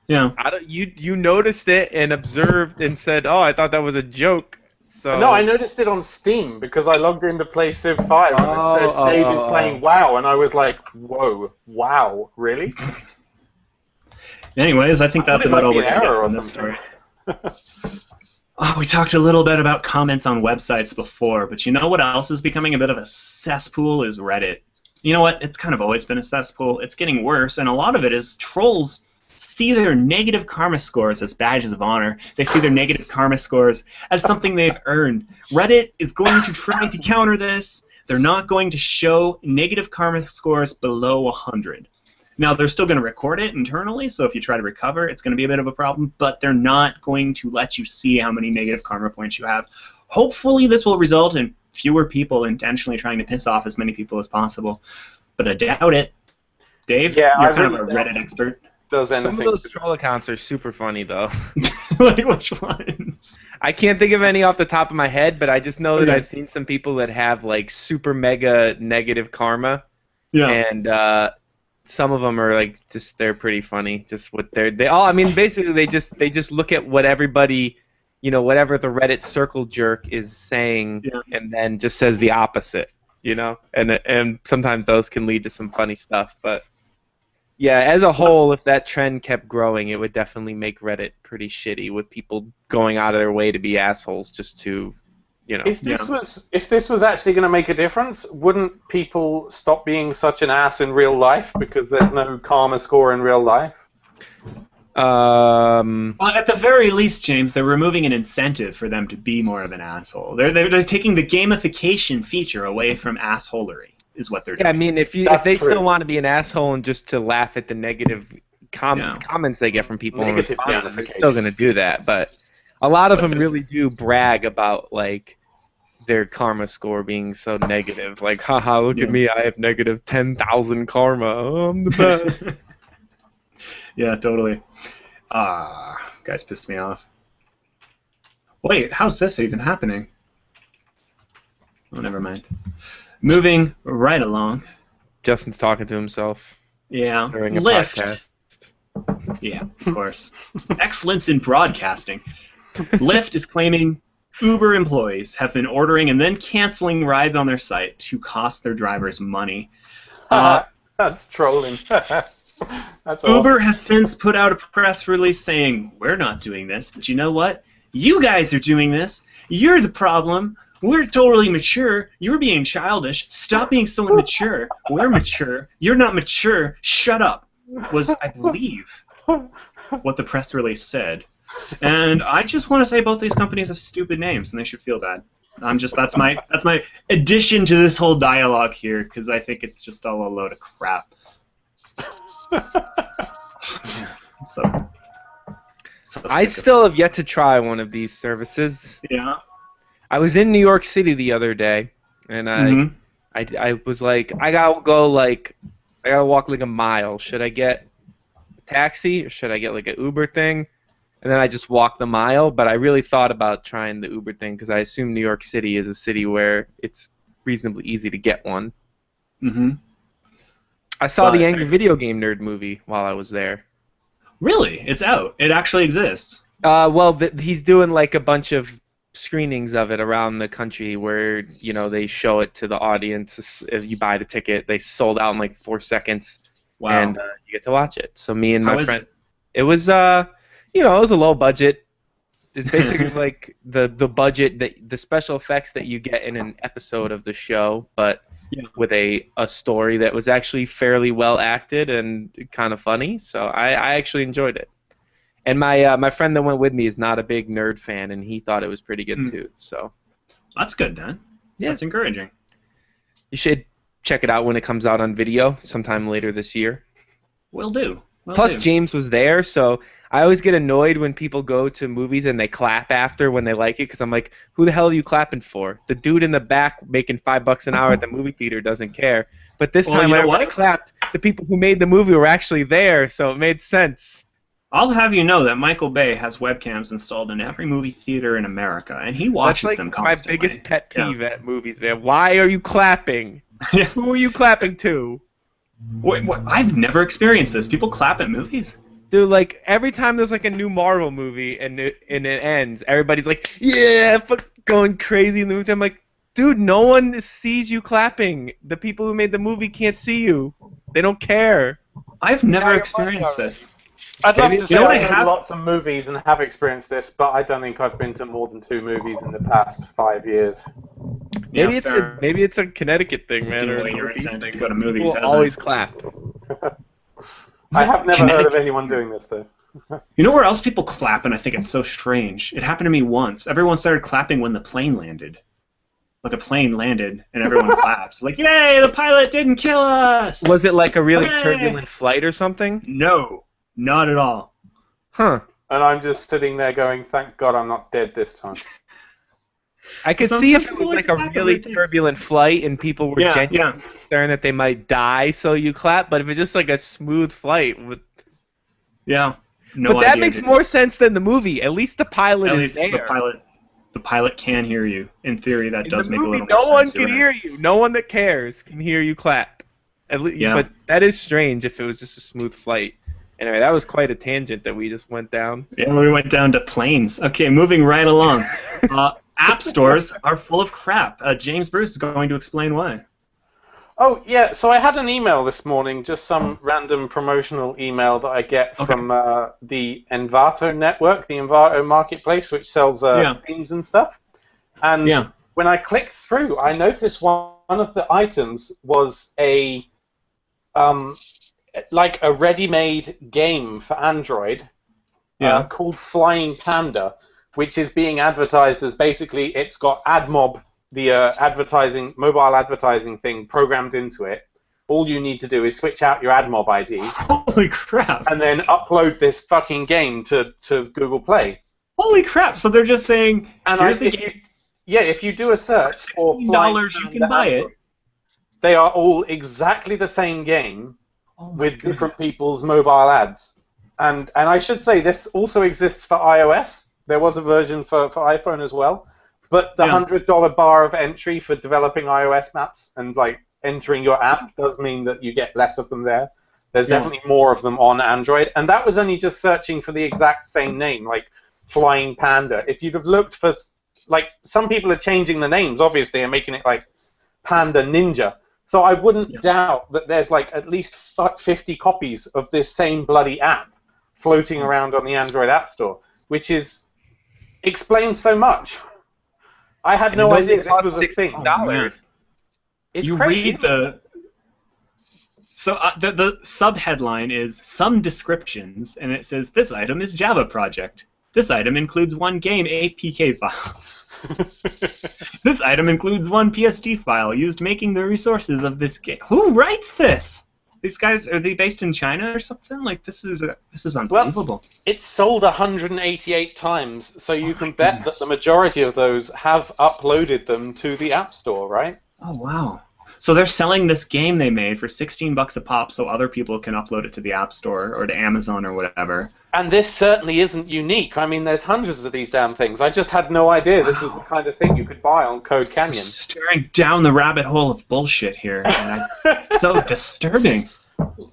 Yeah. You noticed it and observed and said, "Oh, I thought that was a joke." So no, I noticed it on Steam because I logged in to play Civ 5 and it said Dave is playing WoW, and I was like, "Whoa, WoW, really?" Anyways, I think that's about all we're gonna get from this story. Oh, we talked a little bit about comments on websites before, but you know what else is becoming a bit of a cesspool is Reddit. You know what? It's kind of always been a cesspool. It's getting worse, and a lot of it is trolls see their negative karma scores as badges of honor. They see their negative karma scores as something they've earned. Reddit is going to try to counter this. They're not going to show negative karma scores below 100. Now, they're still going to record it internally, so if you try to recover, it's going to be a bit of a problem, but they're not going to let you see how many negative karma points you have. Hopefully, this will result in fewer people intentionally trying to piss off as many people as possible, but I doubt it. Dave, you're kind of a Reddit expert. Some of those troll accounts are super funny, though. Like which ones? I can't think of any off the top of my head, but I just know that I've seen some people that have like super mega negative karma. Yeah. And some of them are like they're pretty funny. Just what I mean, basically they just look at what everybody, whatever the Reddit circle jerk is saying, and then just says the opposite. And sometimes those can lead to some funny stuff, but. Yeah, as a whole, if that trend kept growing, it would definitely make Reddit pretty shitty with people going out of their way to be assholes just to, If this was actually going to make a difference, wouldn't people stop being such an ass in real life because there's no karma score in real life? Well, at the very least, James, they're removing an incentive for them to be more of an asshole. They're taking the gamification feature away from assholery. Is what they're doing. Yeah, I mean, if they still want to be an asshole and just to laugh at the negative comments they get from people in response, they're still going to do that. But a lot of them really do brag about like their karma score being so negative. Like, haha, look at me, I have negative 10,000 karma. Oh, I'm the best. Yeah, totally. Guys pissed me off. Wait, how's this even happening? Oh, never mind. Moving right along. Justin's talking to himself. Yeah. During a Lyft. Podcast. Yeah, of course. Excellence in broadcasting. Lyft is claiming Uber employees have been ordering and then canceling rides on their site to cost their drivers money. That's trolling. That's awesome. Uber has since put out a press release saying, we're not doing this, but you know what? You guys are doing this. You're the problem. We're totally mature. You're being childish. Stop being so immature. We're mature. You're not mature. Shut up. Was, I believe, what the press release said. And I just want to say both these companies have stupid names, and they should feel bad. That's my addition to this whole dialogue here, because I think it's just all a load of crap. So I still have yet to try one of these services. Yeah. I was in New York City the other day, and I was like, I gotta walk like a mile. Should I get a taxi or should I get like an Uber thing? And then I just walked the mile, but I really thought about trying the Uber thing because I assume New York City is a city where it's reasonably easy to get one. Mm-hmm. I saw the Angry Video Game Nerd movie while I was there. Really? It's out. It actually exists. Well, he's doing like a bunch of screenings of it around the country where they show it to the audience. If you buy the ticket, they sold out in like 4 seconds. Wow. And you get to watch it. So me and my friend, it was it was a low budget. It's basically like the budget the special effects that you get in an episode of the show, but with a story that was actually fairly well acted and kind of funny. So I actually enjoyed it. And my friend that went with me is not a big nerd fan, and he thought it was pretty good too. So that's good then. Yeah, that's encouraging. You should check it out when it comes out on video sometime later this year. Will do. Plus, James was there, so I always get annoyed when people go to movies and they clap after when they like it, because I'm like, who the hell are you clapping for? The dude in the back making $5 an hour at the movie theater doesn't care. But this time when I clapped, the people who made the movie were actually there, so it made sense. I'll have you know that Michael Bay has webcams installed in every movie theater in America, and he watches them constantly. That's like my biggest pet peeve at movies, man. Why are you clapping? Who are you clapping to? Wait, what? I've never experienced this. People clap at movies? Dude, like, every time there's like a new Marvel movie and it ends, everybody's like, yeah, going crazy in the movie. I'm like, dude, no one sees you clapping. The people who made the movie can't see you. They don't care. I've never experienced this. I'd love to say You know what I I know have? lots of movies and have experienced this, but I don't think I've been to more than 2 movies in the past 5 years. Yeah, Maybe it's a Connecticut thing, man, or a Anyway, you're Northeast incentive thing. to go to But movies, people hasn't always it? clap. I have never heard of Connecticut. anyone doing this, though. You know where else people clap, and I think it's so strange? It happened to me once. Everyone started clapping when the plane landed. Like a plane landed, and everyone claps. Like, yay, the pilot didn't kill us! Was it like a really Hooray! turbulent flight or something? No, not at all. Huh. And I'm just sitting there going, thank God I'm not dead this time. I could Some see if it people was like like a to clap really at things. turbulent flight and people were Yeah, genuinely concerned that they might die, so you clap. But if it's just like a smooth flight, yeah. No but that idea, makes dude. more sense than the movie. At least the pilot At is least there. the pilot can hear you. In theory, that In does the make a movie, little more no one sense. can You're right. hear you. No one that cares can hear you clap. At least, Yeah. but that is strange if it was just a smooth flight. Anyway, that was quite a tangent that we just went down. Yeah, we went down to planes. Okay, moving right along. App stores are full of crap. James Bruce is going to explain why. Oh, yeah, so I had an email this morning, just some random promotional email that I get Okay. from the Envato network, the Envato marketplace, which sells themes and stuff. And Yeah. when I clicked through, I noticed one of the items was like a ready-made game for Android called Flying Panda, which is being advertised as basically it's got AdMob, the mobile advertising thing programmed into it. All you need to do is switch out your AdMob ID Holy crap. and then upload this fucking game to Google Play. Holy crap. So they're just saying, And here's the game. if you do a search for $16 Flying you Panda can buy it. Android, they are all exactly the same game Oh my with God. different people's mobile ads. And I should say this also exists for iOS. There was a version for iPhone as well. But the $100 bar of entry for developing iOS maps and like entering your app does mean that you get less of them there. There's definitely more of them on Android. And that was only just searching for the exact same name, like Flying Panda. If you'd have looked for, like, some people are changing the names, obviously, and making it like Panda Ninja. So I wouldn't doubt that there's like at least 50 copies of this same bloody app floating around on the Android App Store, which explains so much. I had no idea this was a thing. $16. It's You crazy. read the... So the subheadline is Some Descriptions, and it says, this item is Java project. This item includes one game APK file. This item includes one PSD file used making the resources of this game. Who writes this? These guys, are they based in China or something? Like, this is unbelievable. It's sold 188 times, so you can bet goodness. that the majority of those have uploaded them to the App Store, right? Oh, wow. So they're selling this game they made for $16 a pop so other people can upload it to the App Store or to Amazon or whatever. And this certainly isn't unique. I mean, there's hundreds of these damn things. I just had no idea this was the kind of thing you could buy on Code Canyon. Staring down the rabbit hole of bullshit here. And so disturbing.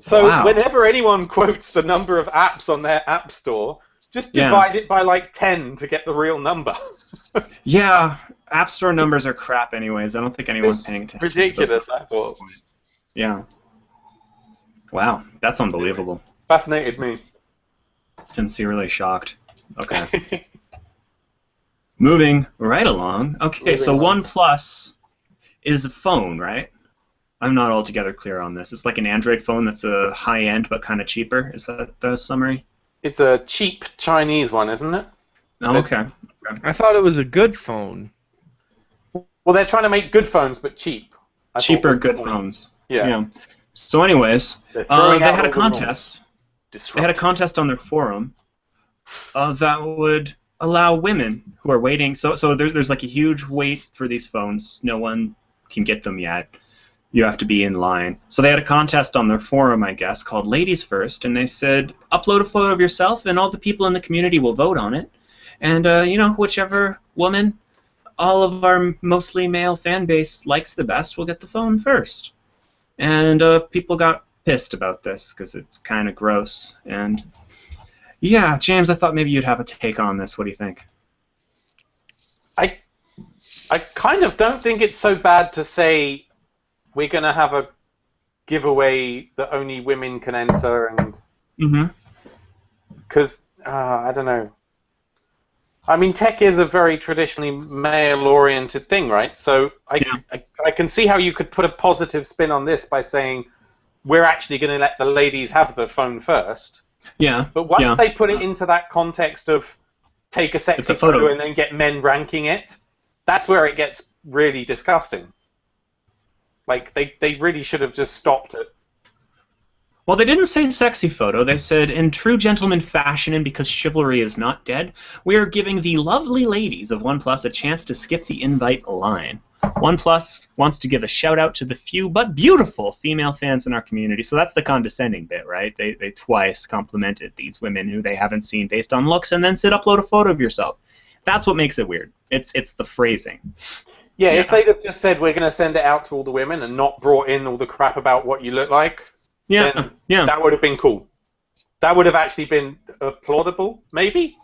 So Wow. whenever anyone quotes the number of apps on their App Store, just divide it by like 10 to get the real number. Yeah, App Store numbers are crap anyways. I don't think anyone's It's paying attention. ridiculous, I thought. Yeah. Wow, that's unbelievable. Fascinated me. Sincerely shocked. Okay. Moving right along. Okay, so OnePlus is a phone, right? I'm not altogether clear on this. It's like an Android phone that's a high-end but kind of cheaper. Is that the summary? It's a cheap Chinese one, isn't it? Oh, okay. I thought it was a good phone. Well, they're trying to make good phones, but cheap. I thought Cheaper, was the good point. phones. Yeah. So anyways, They're they throwing out had a all the rules. contest. They had a contest on their forum that would allow women who are waiting. So there's like a huge wait for these phones. No one can get them yet. You have to be in line. So they had a contest on their forum, I guess, called Ladies First, and they said, upload a photo of yourself, and all the people in the community will vote on it. And, whichever woman all of our mostly male fan base likes the best will get the phone first. And people got pissed about this because it's kind of gross. And, yeah, James, I thought maybe you'd have a take on this. What do you think? I kind of don't think it's so bad to say we're going to have a giveaway that only women can enter, and Mm-hmm. because I don't know. I mean, tech is a very traditionally male-oriented thing, right? So I can see how you could put a positive spin on this by saying we're actually going to let the ladies have the phone first. Yeah. But once they put it into that context of take a sexy photo and then get men ranking it, that's where it gets really disgusting. Like, they really should have just stopped it. Well, they didn't say sexy photo. They said, in true gentleman fashion and because chivalry is not dead, we are giving the lovely ladies of OnePlus a chance to skip the invite line. OnePlus wants to give a shout-out to the few but beautiful female fans in our community. So that's the condescending bit, right? They twice complimented these women who they haven't seen based on looks and then said upload a photo of yourself. That's what makes it weird. It's the phrasing. Yeah, if they'd have just said we're going to send it out to all the women and not brought in all the crap about what you look like, then that would have been cool. That would have actually been applaudable, maybe?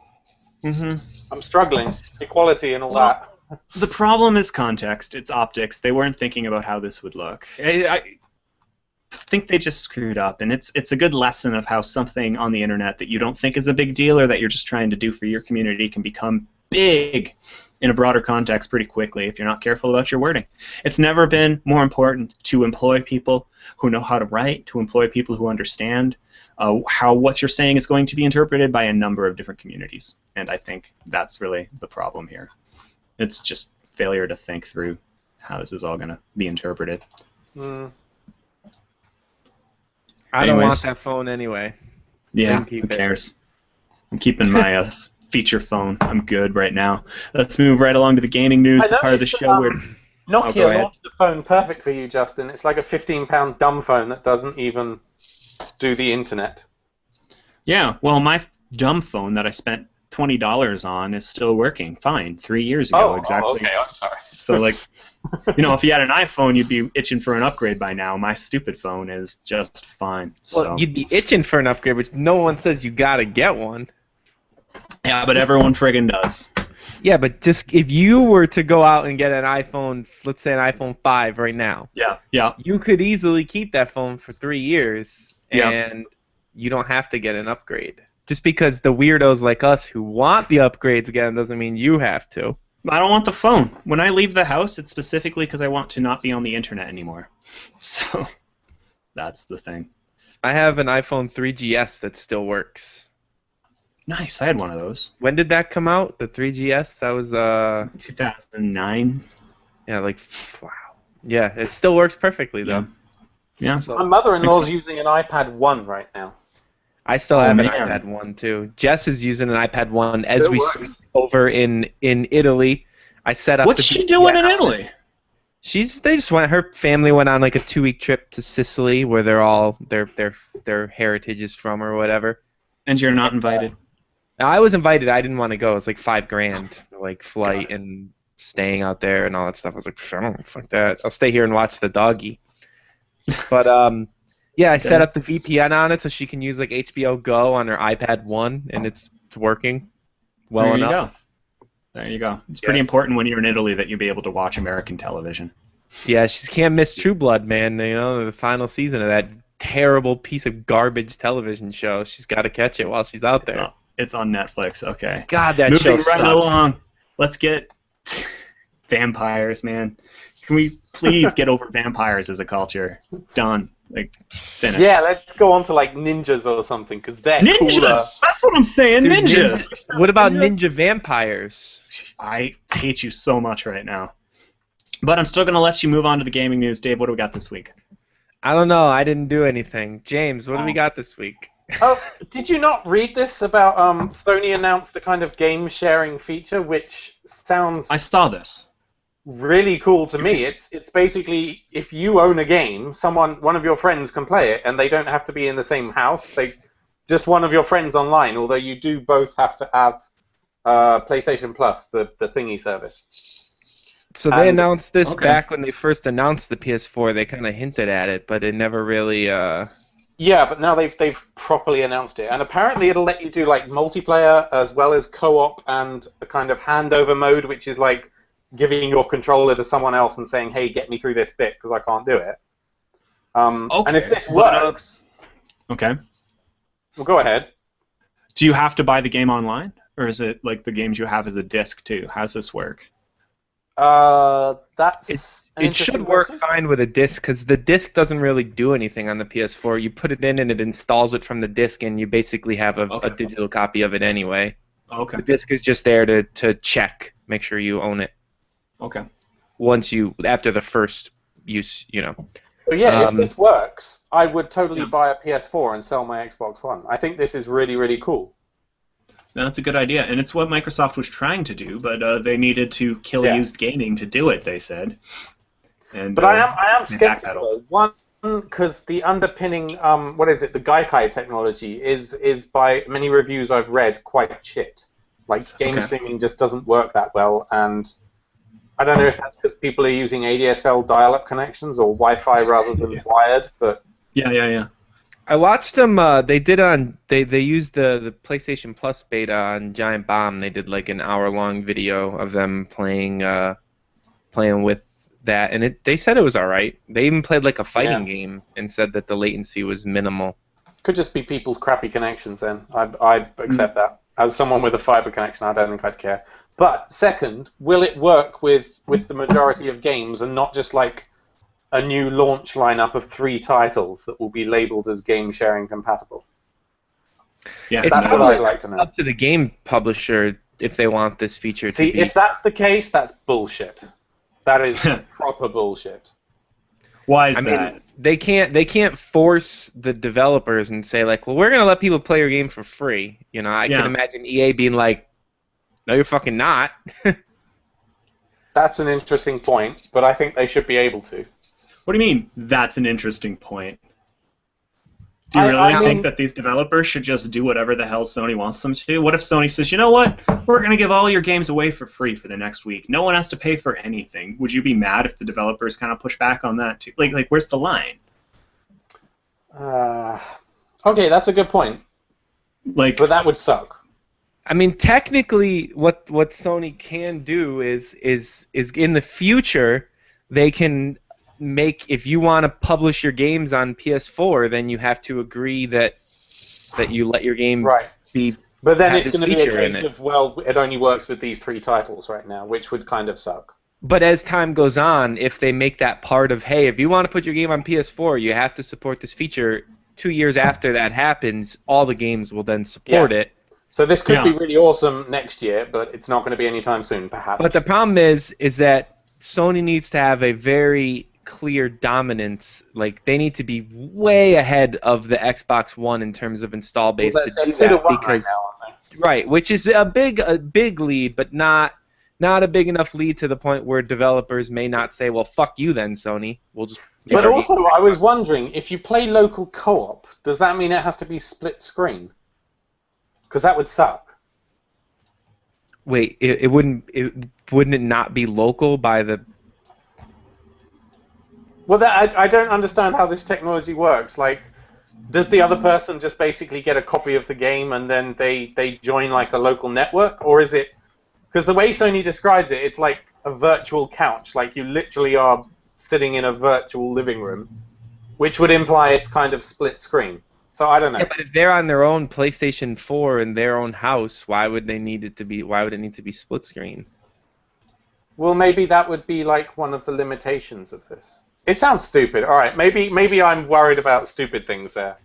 Mm-hmm. I'm struggling. Equality and all that. The problem is context. It's optics. They weren't thinking about how this would look. I think they just screwed up, and it's a good lesson of how something on the internet that you don't think is a big deal or that you're just trying to do for your community can become big in a broader context pretty quickly if you're not careful about your wording. It's never been more important to employ people who know how to write, to employ people who understand how what you're saying is going to be interpreted by a number of different communities. And I think that's really the problem here. It's just failure to think through how this is all going to be interpreted. I don't want that phone anyway. Yeah, who cares? I'm keeping my feature phone. I'm good right now. Let's move right along to the gaming news, the part of the show where Nokia launched the phone perfect for you, Justin. It's like a £15 dumb phone that doesn't even do the internet. Yeah, well, my dumb phone that I spent $20 on is still working fine 3 years ago exactly. Oh, okay, I'm sorry. So, like, you know, if you had an iPhone, you'd be itching for an upgrade by now. My stupid phone is just fine. Well, you'd be itching for an upgrade, but no one says you gotta get one. Yeah, but everyone friggin' does. Yeah, but just if you were to go out and get an iPhone, let's say an iPhone 5 right now. Yeah. You could easily keep that phone for 3 years, and you don't have to get an upgrade. Just because the weirdos like us who want the upgrades again doesn't mean you have to. I don't want the phone. When I leave the house, it's specifically because I want to not be on the internet anymore. So that's the thing. I have an iPhone 3GS that still works. Nice. I had one of those. When did that come out? The 3GS? That was 2009. Yeah, like wow. Yeah, it still works perfectly though. Yeah. So, my mother-in-law's using an iPad 1 right now. I still have an iPad 1 too. Jess is using an iPad 1 as we speak over in Italy. I set up. What's she doing in Italy? They just went. Her family went on like a 2-week trip to Sicily, where they're all their heritage is from or whatever. And you're not invited. I was invited. I didn't want to go. It's like $5,000, like flight and staying out there and all that stuff. I was like, I don't fuck that. I'll stay here and watch the doggy. But yeah, I set up the VPN on it so she can use like HBO Go on her iPad 1, and it's working well enough. There you go. It's pretty important when you're in Italy that you be able to watch American television. Yeah, she can't miss True Blood, man. You know, the final season of that terrible piece of garbage television show. She's got to catch it while she's out there. It's on Netflix. Okay. God, that show sucks. Moving right along. Let's get vampires, man. Can we please get over vampires as a culture? Done. Like, finish. Yeah, let's go on to like ninjas or something, because they're ninjas. Cooler. That's what I'm saying. Dude, ninjas. What about ninja vampires? I hate you so much right now. But I'm still gonna let you move on to the gaming news. Dave, what do we got this week? I don't know. I didn't do anything. James, what do we got this week? Oh, did you not read this about Sony announced the kind of game sharing feature, which sounds I saw this. Really cool to me. It's basically if you own a game, one of your friends can play it, and they don't have to be in the same house. Just one of your friends online. Although you do both have to have PlayStation Plus, the thingy service. So they announced this back when they first announced the PS4. They kind of hinted at it, but it never really. Yeah, but now they've properly announced it, and apparently it'll let you do like multiplayer as well as co-op and a kind of handover mode, which is like giving your controller to someone else and saying, "Hey, get me through this bit because I can't do it." And if this works, okay. Well, go ahead. Do you have to buy the game online, or is it like the games you have as a disc too? How's this work? That's It should work fine with a disc because the disc doesn't really do anything on the PS4. You put it in and it installs it from the disc, and you basically have a digital copy of it anyway. Okay. The disc is just there to check, make sure you own it. Okay. After the first use, But yeah, if this works, I would totally buy a PS4 and sell my Xbox One. I think this is really, really cool. No, that's a good idea, and it's what Microsoft was trying to do, but they needed to kill used gaming to do it. They said. But I am skeptical. One, because the underpinning, the Gaikai technology is by many reviews I've read quite shit. Like game streaming just doesn't work that well, and I don't know if that's because people are using ADSL dial-up connections or Wi-Fi rather than wired, but yeah. I watched them. They used the PlayStation Plus beta on Giant Bomb. They did like an hour-long video of them playing with that, and they said it was all right. They even played like a fighting game and said that the latency was minimal. Could just be people's crappy connections. Then I'd accept that. As someone with a fiber connection, I don't think I'd care. But second, will it work with the majority of games and not just like a new launch lineup of 3 titles that will be labeled as game sharing compatible? Yeah, it's that's what I'd like to know. Up to the game publisher if they want this feature to be. If that's the case, that's bullshit. That is proper bullshit. Why is that? Mean, they can't force the developers and say like, well, we're gonna let people play your game for free. I can imagine EA being like, no, you're fucking not. That's an interesting point, but I think they should be able to. What do you mean, that's an interesting point? Do you really think that these developers should just do whatever the hell Sony wants them to? What if Sony says, you know what, we're going to give all your games away for free for the next week. No one has to pay for anything. Would you be mad if the developers kind of push back on that too? Like where's the line? Okay, that's a good point. But that would suck. I mean, technically, what Sony can do is in the future they can make, if you want to publish your games on PS4, then you have to agree that you let your game be. But then it's going to be a case of, well, it only works with these 3 titles right now, which would kind of suck. But as time goes on, if they make that part of, hey, if you want to put your game on PS4, you have to support this feature. 2 years after that happens, all the games will then support it. So this could be really awesome next year, but it's not going to be anytime soon, perhaps. But the problem is that Sony needs to have a very clear dominance. Like, they need to be way ahead of the Xbox One in terms of install base to do that, because which is a big lead, but not a big enough lead to the point where developers may not say, well, fuck you then, Sony. We'll just. But also, I was wondering, if you play local co-op, does that mean it has to be split screen? Because that would suck. Wait, wouldn't it not be local by the? Well, I don't understand how this technology works. Like, does the other person just basically get a copy of the game and then they join like a local network, or is it? Because the way Sony describes it, it's like a virtual couch. Like you literally are sitting in a virtual living room, which would imply it's kind of split screen. So I don't know. Yeah, but if they're on their own PlayStation 4 in their own house, why would it need to be split screen? Well, maybe that would be like one of the limitations of this. It sounds stupid. All right, maybe I'm worried about stupid things there.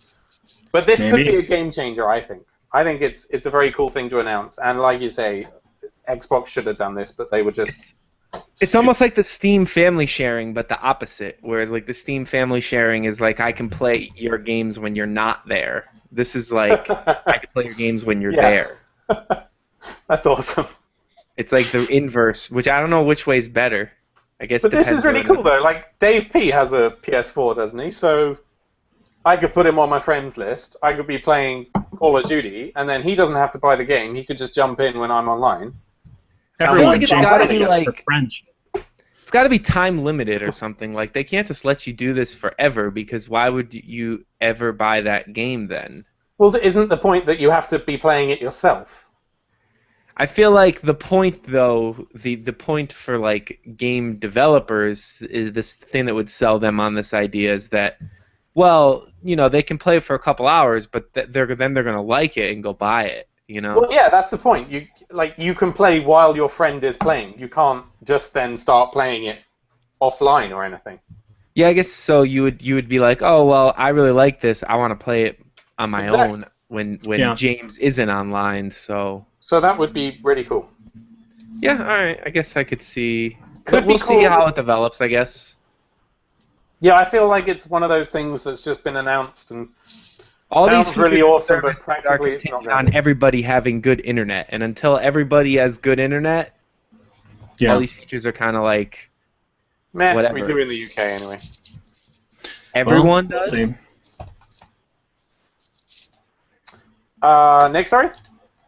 But this could be a game changer, I think. I think it's a very cool thing to announce. And like you say, Xbox should have done this, but they were just... It's almost like the Steam family sharing, but the opposite. Whereas like the Steam family sharing is like, I can play your games when you're not there. This is like, I can play your games when you're there. That's awesome. It's like the inverse, which I don't know which way is better. I guess. But this is really cool though. Like Dave P has a PS4, doesn't he? So I could put him on my friends list. I could be playing Call of Duty, and then he doesn't have to buy the game. He could just jump in when I'm online. Everyone, it's got to be like it's got to be time limited or something. Like they can't just let you do this forever, because why would you ever buy that game then? Well, isn't the point that you have to be playing it yourself? I feel like the point, though, the point for like game developers is this thing that would sell them on this idea is that Well, they can play for a couple hours, but they're gonna like it and go buy it. Well, yeah, that's the point. You can play while your friend is playing. You can't just then start playing it offline or anything. Yeah, I guess so. You would be like, oh well, I really like this. I want to play it on my own when James isn't online. So that would be really cool. Yeah, all right. I guess I could see. We'll see how it develops, I guess. Yeah, I feel like it's one of those things that's just been announced and all sounds these really awesome, but are practically it's not contingent on everybody having good internet. And until everybody has good internet, all these features are kind of like whatever. We do in the UK anyway. Everyone does. Same. Next story?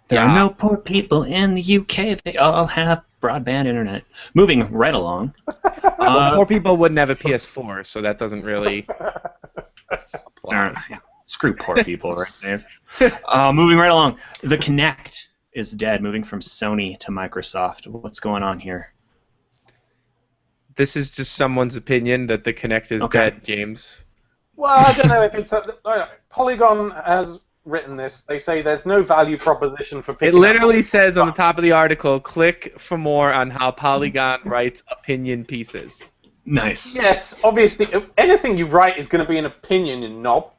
There are no poor people in the UK. They all have broadband internet. Moving right along. Poor people wouldn't have a PS4, so that doesn't really apply. Screw poor people, right, Dave? Moving right along. The Kinect is dead, moving from Sony to Microsoft. What's going on here? This is just someone's opinion that the Kinect is dead, James. Well, I don't know if it's... Polygon has written this. They say there's no value proposition for picking It literally says on the top of the article, click for more on how Polygon writes opinion pieces. Nice. Yes, obviously, anything you write is going to be an opinion, you knob.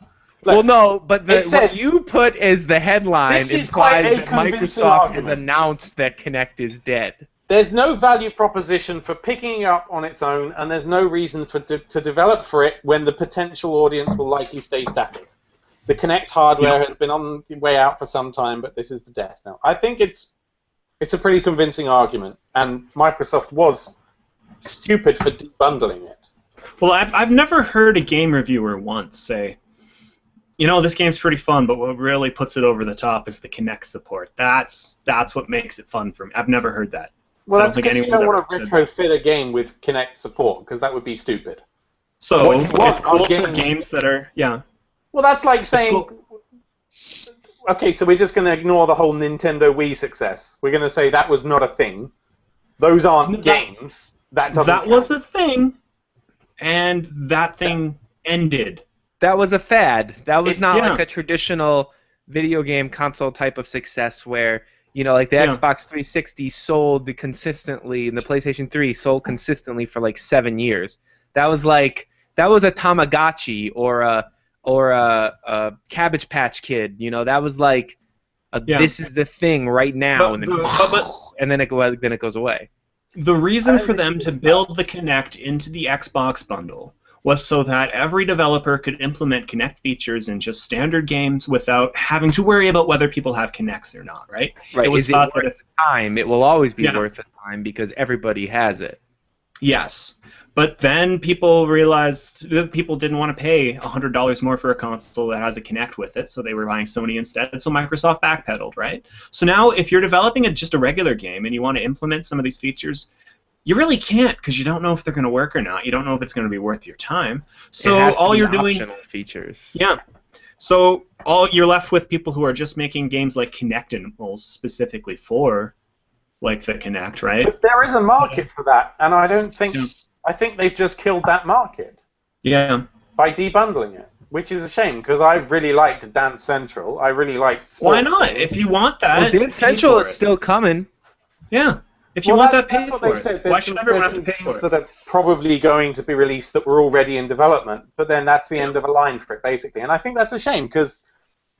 Look, well, no, but what you put as the headline implies that Microsoft has announced that Kinect is dead. There's no value proposition for picking it up on its own, and there's no reason to develop for it when the potential audience will likely stay static. The Kinect hardware has been on the way out for some time, but this is the death now. I think it's a pretty convincing argument, and Microsoft was stupid for debundling it. Well, I've never heard a game reviewer once say, this game's pretty fun, but what really puts it over the top is the Kinect support. That's what makes it fun for me. I've never heard that. Well, that's because you don't want to retrofit a game with Kinect support, because that would be stupid. So it's cool for games that are, Well, that's like saying, okay, so we're just going to ignore the whole Nintendo Wii success. We're going to say that was not a thing. Those aren't games. That was a thing, and that thing ended. That was a fad. That was not like a traditional video game console type of success where, like the Xbox 360 sold consistently and the PlayStation 3 sold consistently for like 7 years. That was a Tamagotchi or a Cabbage Patch Kid. That was like this is the thing right now, and then it goes away. The reason for them to build the Kinect into the Xbox bundle was so that every developer could implement Kinect features in just standard games without having to worry about whether people have Kinects or not, right? Right. It was worth the time? It will always be worth the time because everybody has it. Yes. But then people realized that people didn't want to pay $100 more for a console that has a Kinect with it, so they were buying Sony instead, so Microsoft backpedaled, right? So now if you're developing just a regular game and you want to implement some of these features, you really can't because you don't know if they're going to work or not. You don't know if it's going to be worth your time. So all you're doing... optional features. Yeah. So you're left with people who are just making games like Kinectimals specifically for like the Kinect, right? But there is a market for that, and I don't think... Yeah. I think they've just killed that market. Yeah. By debundling it, which is a shame because I really liked Dance Central. I really liked. Why not? If you want that, Dance Central is still coming. Yeah. If you want that, that's what they've said. Why should everyone have to pay games for it? that are probably going to be released that were already in development, but then that's the end of a line for it, basically. And I think that's a shame because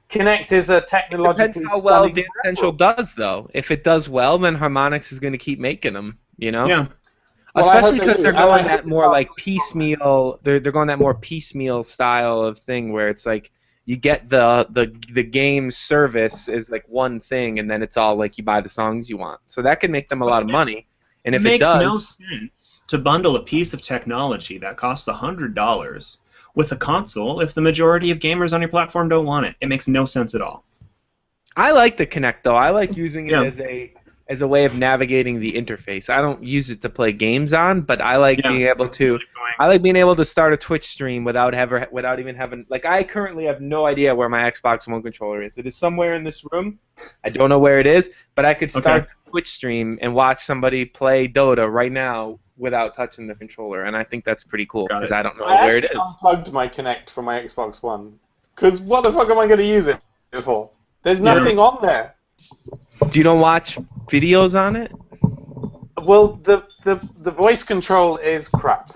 Kinect is a technologically. It depends how well Dance Central does, though. If it does well, then Harmonix is going to keep making them. Yeah. Well, especially because they're going that more like piecemeal. They're going that more piecemeal style of thing where it's like you get the game service is like one thing, and then it's all like you buy the songs you want. So that could make them a lot of money. And if it makes does, no sense to bundle a piece of technology that costs $100 with a console if the majority of gamers on your platform don't want it. It makes no sense at all. I like the Kinect though. I like using it as a way of navigating the interface. I don't use it to play games on, but I like being able to. I like being able to start a Twitch stream without even having. Like I currently have no idea where my Xbox One controller is. It is somewhere in this room. I don't know where it is, but I could start the Twitch stream and watch somebody play Dota right now without touching the controller, and I think that's pretty cool because I don't know I where it is. actually unplugged my Kinect from my Xbox One. Because what the fuck am I going to use it for? There's nothing on there. Do you don't watch videos on it? Well, the voice control is crap.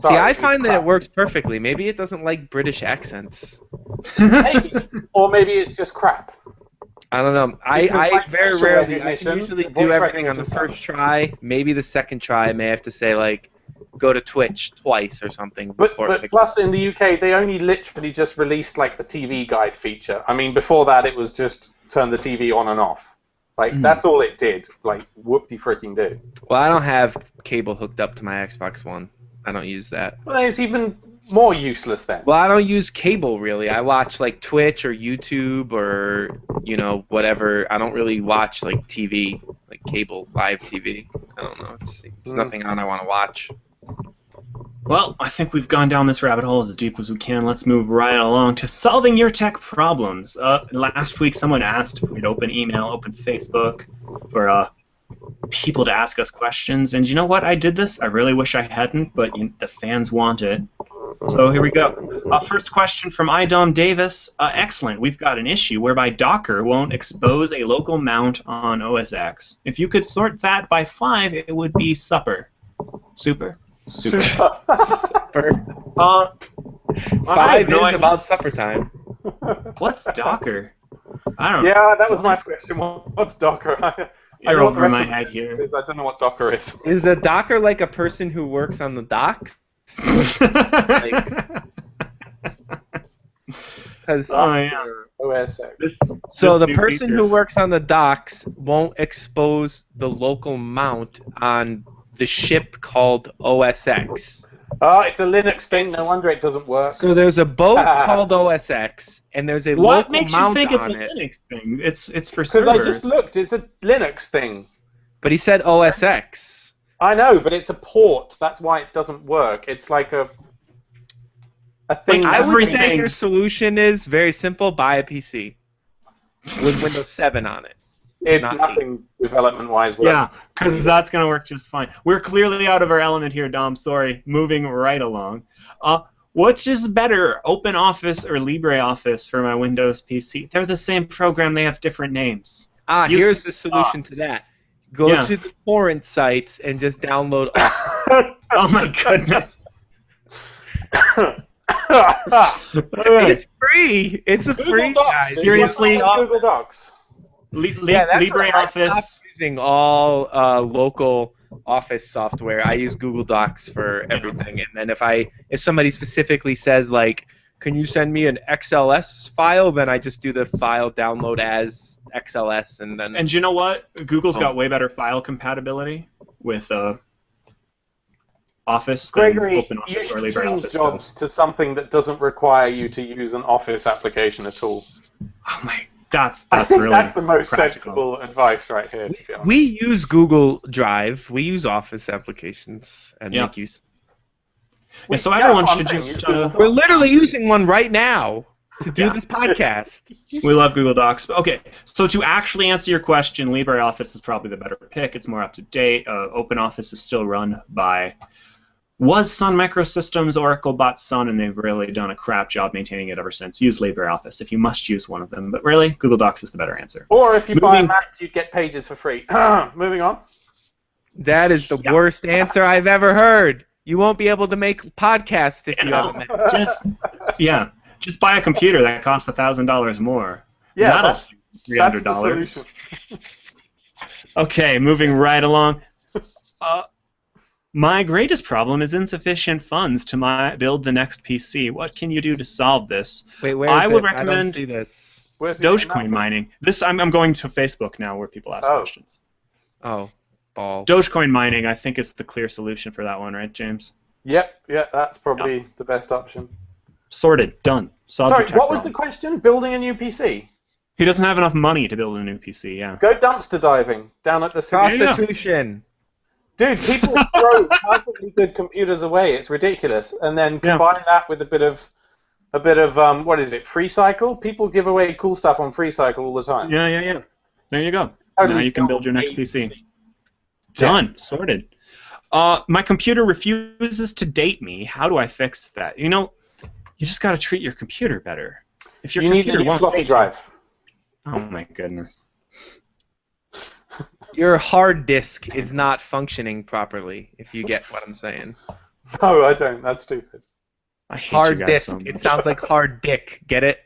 See, I find that it works perfectly. Maybe it doesn't like British accents. Maybe. Or maybe it's just crap. I don't know. I very rarely, I can usually do everything on the first try. Maybe the second try I may have to say, like, go to Twitch twice or something. But plus in the UK, they only literally just released, like, the TV guide feature. I mean, before that, it was just turn the TV on and off. Like, that's all it did. Like, whoop-de-freaking-do. Well, I don't have cable hooked up to my Xbox One. I don't use that. Well, it's even more useless then. Well, I don't use cable, really. I watch, like, Twitch or YouTube or, you know, whatever. I don't really watch, like, TV, like cable, live TV. I don't know. There's nothing on I want to watch. Well, I think we've gone down this rabbit hole as deep as we can. Let's move right along to solving your tech problems. Last week, someone asked if we'd open email, open Facebook, for people to ask us questions. And you know what? I did this. I really wish I hadn't, but the fans want it. So here we go. First question from iDom Davis. Excellent. We've got an issue whereby Docker won't expose a local mount on OS X. If you could sort that by 5, it would be super. Super? Super. Supper. 5 is about supper time. What's Docker? I don't know. Yeah, that was my question. What's Docker? You're over my head here. I don't know what Docker is. Is a Docker like a person who works on the docks? OS X. So the person who works on the docks won't expose the local mount on the ship called OS X. Oh, it's a Linux thing. No wonder it doesn't work. So there's a boat called OS X, and there's a what local makes mount you think it's on a it. Linux thing? It's for Because servers. I just looked. It's a Linux thing. But he said OS X. I know, but it's a port. That's why it doesn't work. It's like a thing. I would say your solution is very simple: buy a PC with Windows 7 on it. It's nothing development-wise. Yeah, because that's going to work just fine. We're clearly out of our element here, Dom. Sorry. Moving right along. Which is better, OpenOffice or LibreOffice for my Windows PC? They're the same program. They have different names. Here's the solution to that. Go to the torrent sites and just download Office. Oh, my goodness. It's free. It's a free guide. Seriously? Google Docs. LibreOffice. I'm using all local Office software. I use Google Docs for everything, and then if somebody specifically says like, "Can you send me an XLS file?" then I just do the file download as XLS, and then. And you know what? Google's got way better file compatibility with Office than OpenOffice you or should LibreOffice change jobs to something that doesn't require you to use an Office application at all. Oh my. That's I think really that's the most practical. sensible advice right here. To be honest. We use Google Drive. We use Office applications and make use. Yeah, so everyone should just. We're literally using one right now to do this podcast. We love Google Docs. Okay, so to actually answer your question, LibreOffice is probably the better pick. It's more up to date. OpenOffice is still run by Sun Microsystems. Oracle bought Sun, and they've really done a crap job maintaining it ever since. Use LibreOffice if you must use one of them, but really, Google Docs is the better answer. Or if you buy a Mac, you get Pages for free. Moving on. That is the worst answer I've ever heard. You won't be able to make podcasts if you have a Mac. Just buy a computer that costs $1,000 more. Yeah, that'll save $300. Okay, moving right along. My greatest problem is insufficient funds to build the next PC. What can you do to solve this? Wait, where I is would this? recommend I don't see this. Dogecoin mining. I'm going to Facebook now where people ask questions. Oh, balls. Dogecoin mining, I think, is the clear solution for that one, right, James? Yep, that's probably the best option. Sorted. Done. Sorry, what was the question? Building a new PC? He doesn't have enough money to build a new PC, yeah. Go dumpster diving down at the Constitution. Dude, people throw perfectly good computers away. It's ridiculous. And then combine that with a bit of what is it? FreeCycle. People give away cool stuff on FreeCycle all the time. Yeah. There you go. Now you can build your next PC. Done. Sorted. My computer refuses to date me. How do I fix that? You know, you just got to treat your computer better. If your You need computer a new won't floppy date drive. you- oh my goodness. Your hard disk is not functioning properly, if you get what I'm saying. No, I don't. That's stupid. I hate Hard you guys disk. so much. It sounds like hard dick. Get it?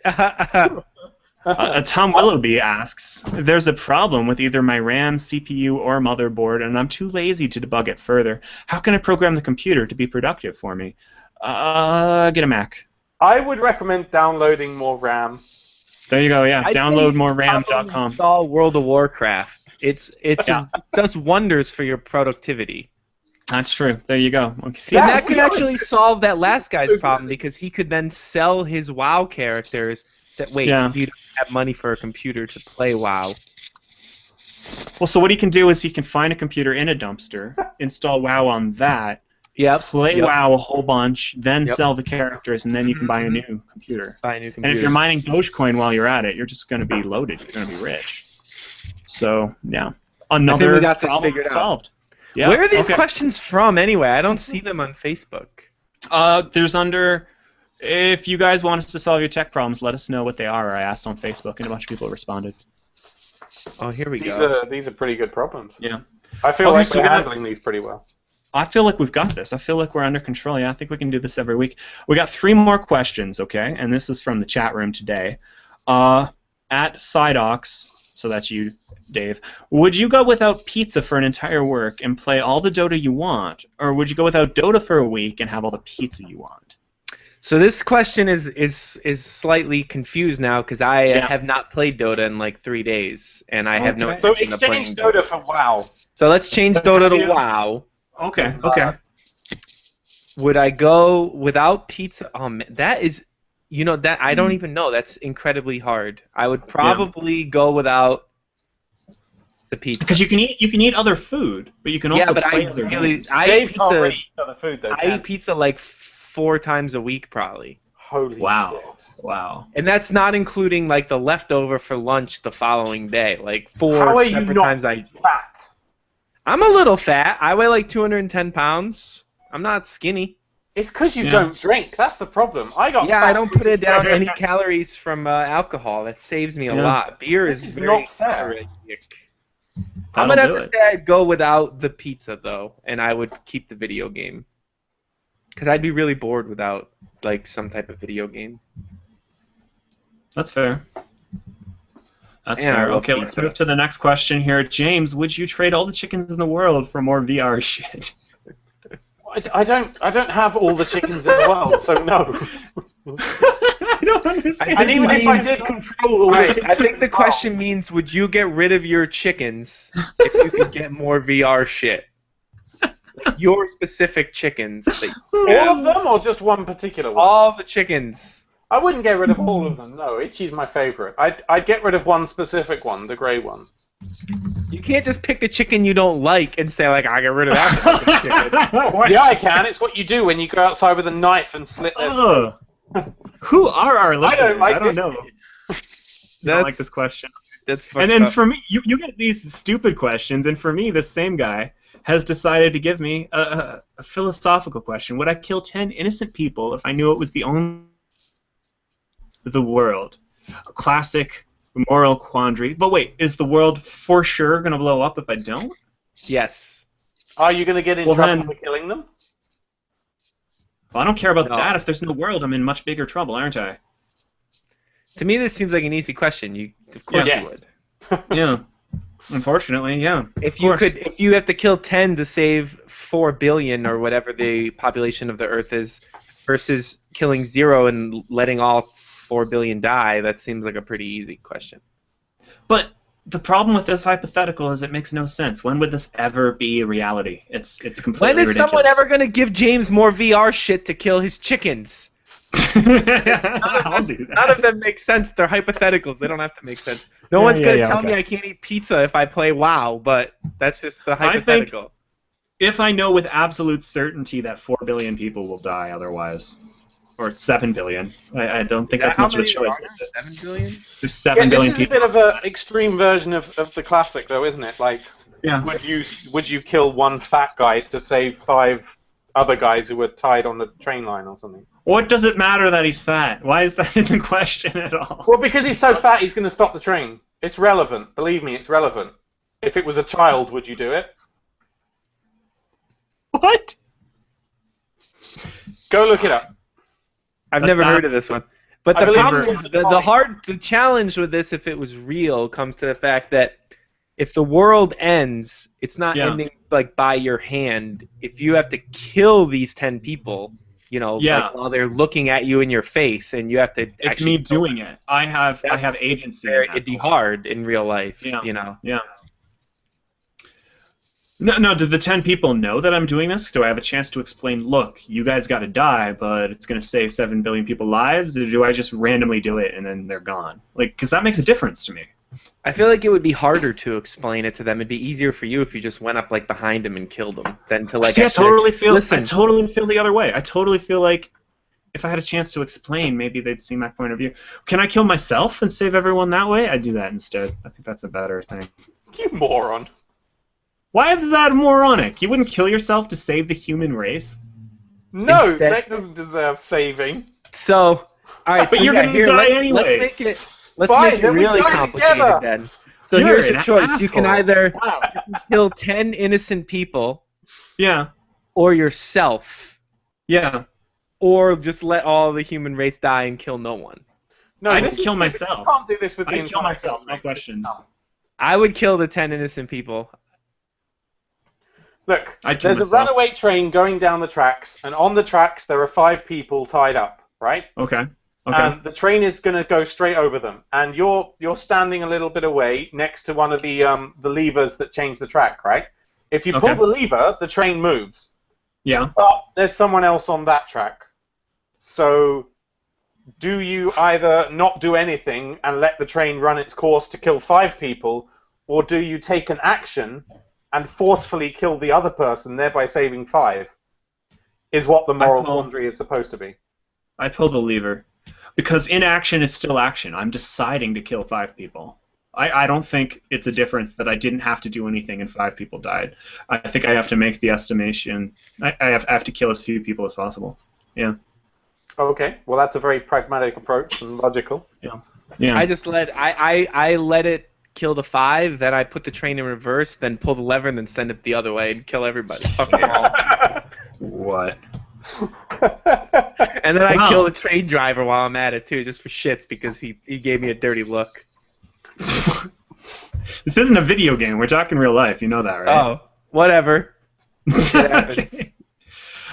Tom Willoughby asks, there's a problem with either my RAM, CPU, or motherboard, and I'm too lazy to debug it further. How can I program the computer to be productive for me? Get a Mac. I would recommend downloading more RAM. There you go, yeah. I'd say Downloadmoreram.com. Install World of Warcraft. It does wonders for your productivity. That's true. There you go. Okay, see, And that could actually solve that last guy's problem because he could then sell his WoW characters. You don't have money for a computer to play WoW. Well, so what he can do is he can find a computer in a dumpster, install WoW on that, play WoW a whole bunch, then sell the characters, and then you can buy a new computer. Buy a new computer. And if you're mining Dogecoin while you're at it, you're just going to be loaded. You're going to be rich. So, yeah. Another we got this problem figured out. solved. Yeah. Where are these questions from anyway? I don't see them on Facebook. There's under... If you guys want us to solve your tech problems, let us know what they are. I asked on Facebook, and a bunch of people responded. Oh, here we go. These are pretty good problems. Yeah. I feel like we're handling these pretty well. I feel like we've got this. I feel like we're under control. Yeah, I think we can do this every week. We got 3 more questions, okay? And this is from the chat room today. At Sidox, so that's you, Dave, would you go without pizza for an entire work and play all the Dota you want? Or would you go without Dota for a week and have all the pizza you want? So this question is slightly confused now because I have not played Dota in like 3 days, and I have no intention of playing Dota for WoW. So let's change Dota to WoW. Okay. Would I go without pizza? Oh man, that is, that I don't even know. That's incredibly hard. I would probably go without the pizza because you can eat other food, but you can also play other games. I eat pizza. Really eat other food, though, I eat pizza like 4 times a week probably. Holy Wow. And that's not including like the leftover for lunch the following day. Like 4 separate times I eat. Fat? I'm a little fat. I weigh like 210 pounds. I'm not skinny. It's because you don't drink. That's the problem. I got fat. I don't put it down any calories from alcohol. That saves me a lot. Beer is very caloric. I'm gonna have to say I'd go without the pizza though, and I would keep the video game. Because I'd be really bored without like some type of video game. That's fair. That's fair. Okay, let's move to the next question here. James, would you trade all the chickens in the world for more VR shit? I don't have all the chickens in the world, so no. I don't understand. And even if I did control all the chickens, I think the question means, would you get rid of your chickens if you could get more VR shit? Like your specific chickens. All of them, or just one particular one? All the chickens. I wouldn't get rid of all of them. No, Itchy's my favorite. I'd get rid of one specific one, the grey one. You can't just pick a chicken you don't like and say like, I get rid of that fucking chicken. Yeah, I can. It's what you do when you go outside with a knife and slit their throat. Who are our listeners? I don't know. I don't like this question. That's and then for me, you get these stupid questions, and for me, this same guy has decided to give me a philosophical question. Would I kill 10 innocent people if I knew it was the only the world? A classic moral quandary. But wait, is the world for sure going to blow up if I don't? Yes. Are you going to get in trouble for killing them? Well, I don't care about that. If there's no world, I'm in much bigger trouble, aren't I? To me, this seems like an easy question. Of course you would. Yeah. Unfortunately, yeah. If you have to kill 10 to save 4 billion or whatever the population of the Earth is, versus killing 0 and letting all 4 billion die, that seems like a pretty easy question. But the problem with this hypothetical is it makes no sense. When would this ever be a reality? It's completely ridiculous. When is someone ever going to give James more VR shit to kill his chickens? None of them make sense. They're hypotheticals. They don't have to make sense. No one's going to tell me I can't eat pizza if I play WoW, but that's just the hypothetical. I think if I know with absolute certainty that 4 billion people will die otherwise, or 7 billion, I don't think that's much of a choice. 7 billion? There's 7 billion people. This is a bit of an extreme version of the classic, though, isn't it? Like, Yeah. would you kill one fat guy to save 5 other guys who were tied on the train line or something? What does it matter that he's fat? Why is that in the question at all? Well, because he's so fat, he's going to stop the train. It's relevant. Believe me, it's relevant. If it was a child, would you do it? What? Go look it up. I've never heard of this one. But I the believe problem it is was the challenge with this, if it was real, comes to the fact that if the world ends, it's not ending like by your hand. If you have to kill these 10 people, you know, like, while they're looking at you in your face, and you have to. It's me doing it. I have agency. It'd be hard in real life, you know. Yeah. No, do the 10 people know that I'm doing this? Do I have a chance to explain, look, you guys got to die, but it's going to save 7 billion people's lives? Or do I just randomly do it and then they're gone? Like, because that makes a difference to me. I feel like it would be harder to explain it to them. It'd be easier for you if you just went up like behind them and killed them than to like. See, I totally feel the other way. I totally feel like if I had a chance to explain, maybe they'd see my point of view. Can I kill myself and save everyone that way? I'd do that instead. I think that's a better thing. You moron. Why is that moronic? You wouldn't kill yourself to save the human race? No, that doesn't deserve saving. So, all right, but so you're going to die anyways. Let's make it really complicated then. So here's your choice. Asshole. You can either kill 10 innocent people, or yourself, or just let all the human race die and kill no one. No, I'd kill myself. You can't do this with the I'd kill myself. No questions. I would kill the 10 innocent people. Look, there's a runaway train going down the tracks, and on the tracks there are 5 people tied up, right? Okay. And the train is going to go straight over them, and you're standing a little bit away next to one of the levers that change the track, right? If you pull the lever, the train moves. Yeah. But there's someone else on that track. So do you either not do anything and let the train run its course to kill 5 people, or do you take an action and forcefully kill the other person, thereby saving 5? Is what the moral quandary is supposed to be. I pull the lever. Because inaction is still action. I'm deciding to kill 5 people. I don't think it's a difference that I didn't have to do anything and 5 people died. I think I have to make the estimation. I have to kill as few people as possible. Yeah. Okay. Well, that's a very pragmatic approach and logical. Yeah. I just I let it kill the 5, then I put the train in reverse, then pull the lever, and then send it the other way and kill everybody. Fuck them all. What? And then I kill the train driver while I'm at it too, just for shits, because he gave me a dirty look. This isn't a video game. We're talking real life. You know that, right? Oh, whatever. Shit happens. Okay.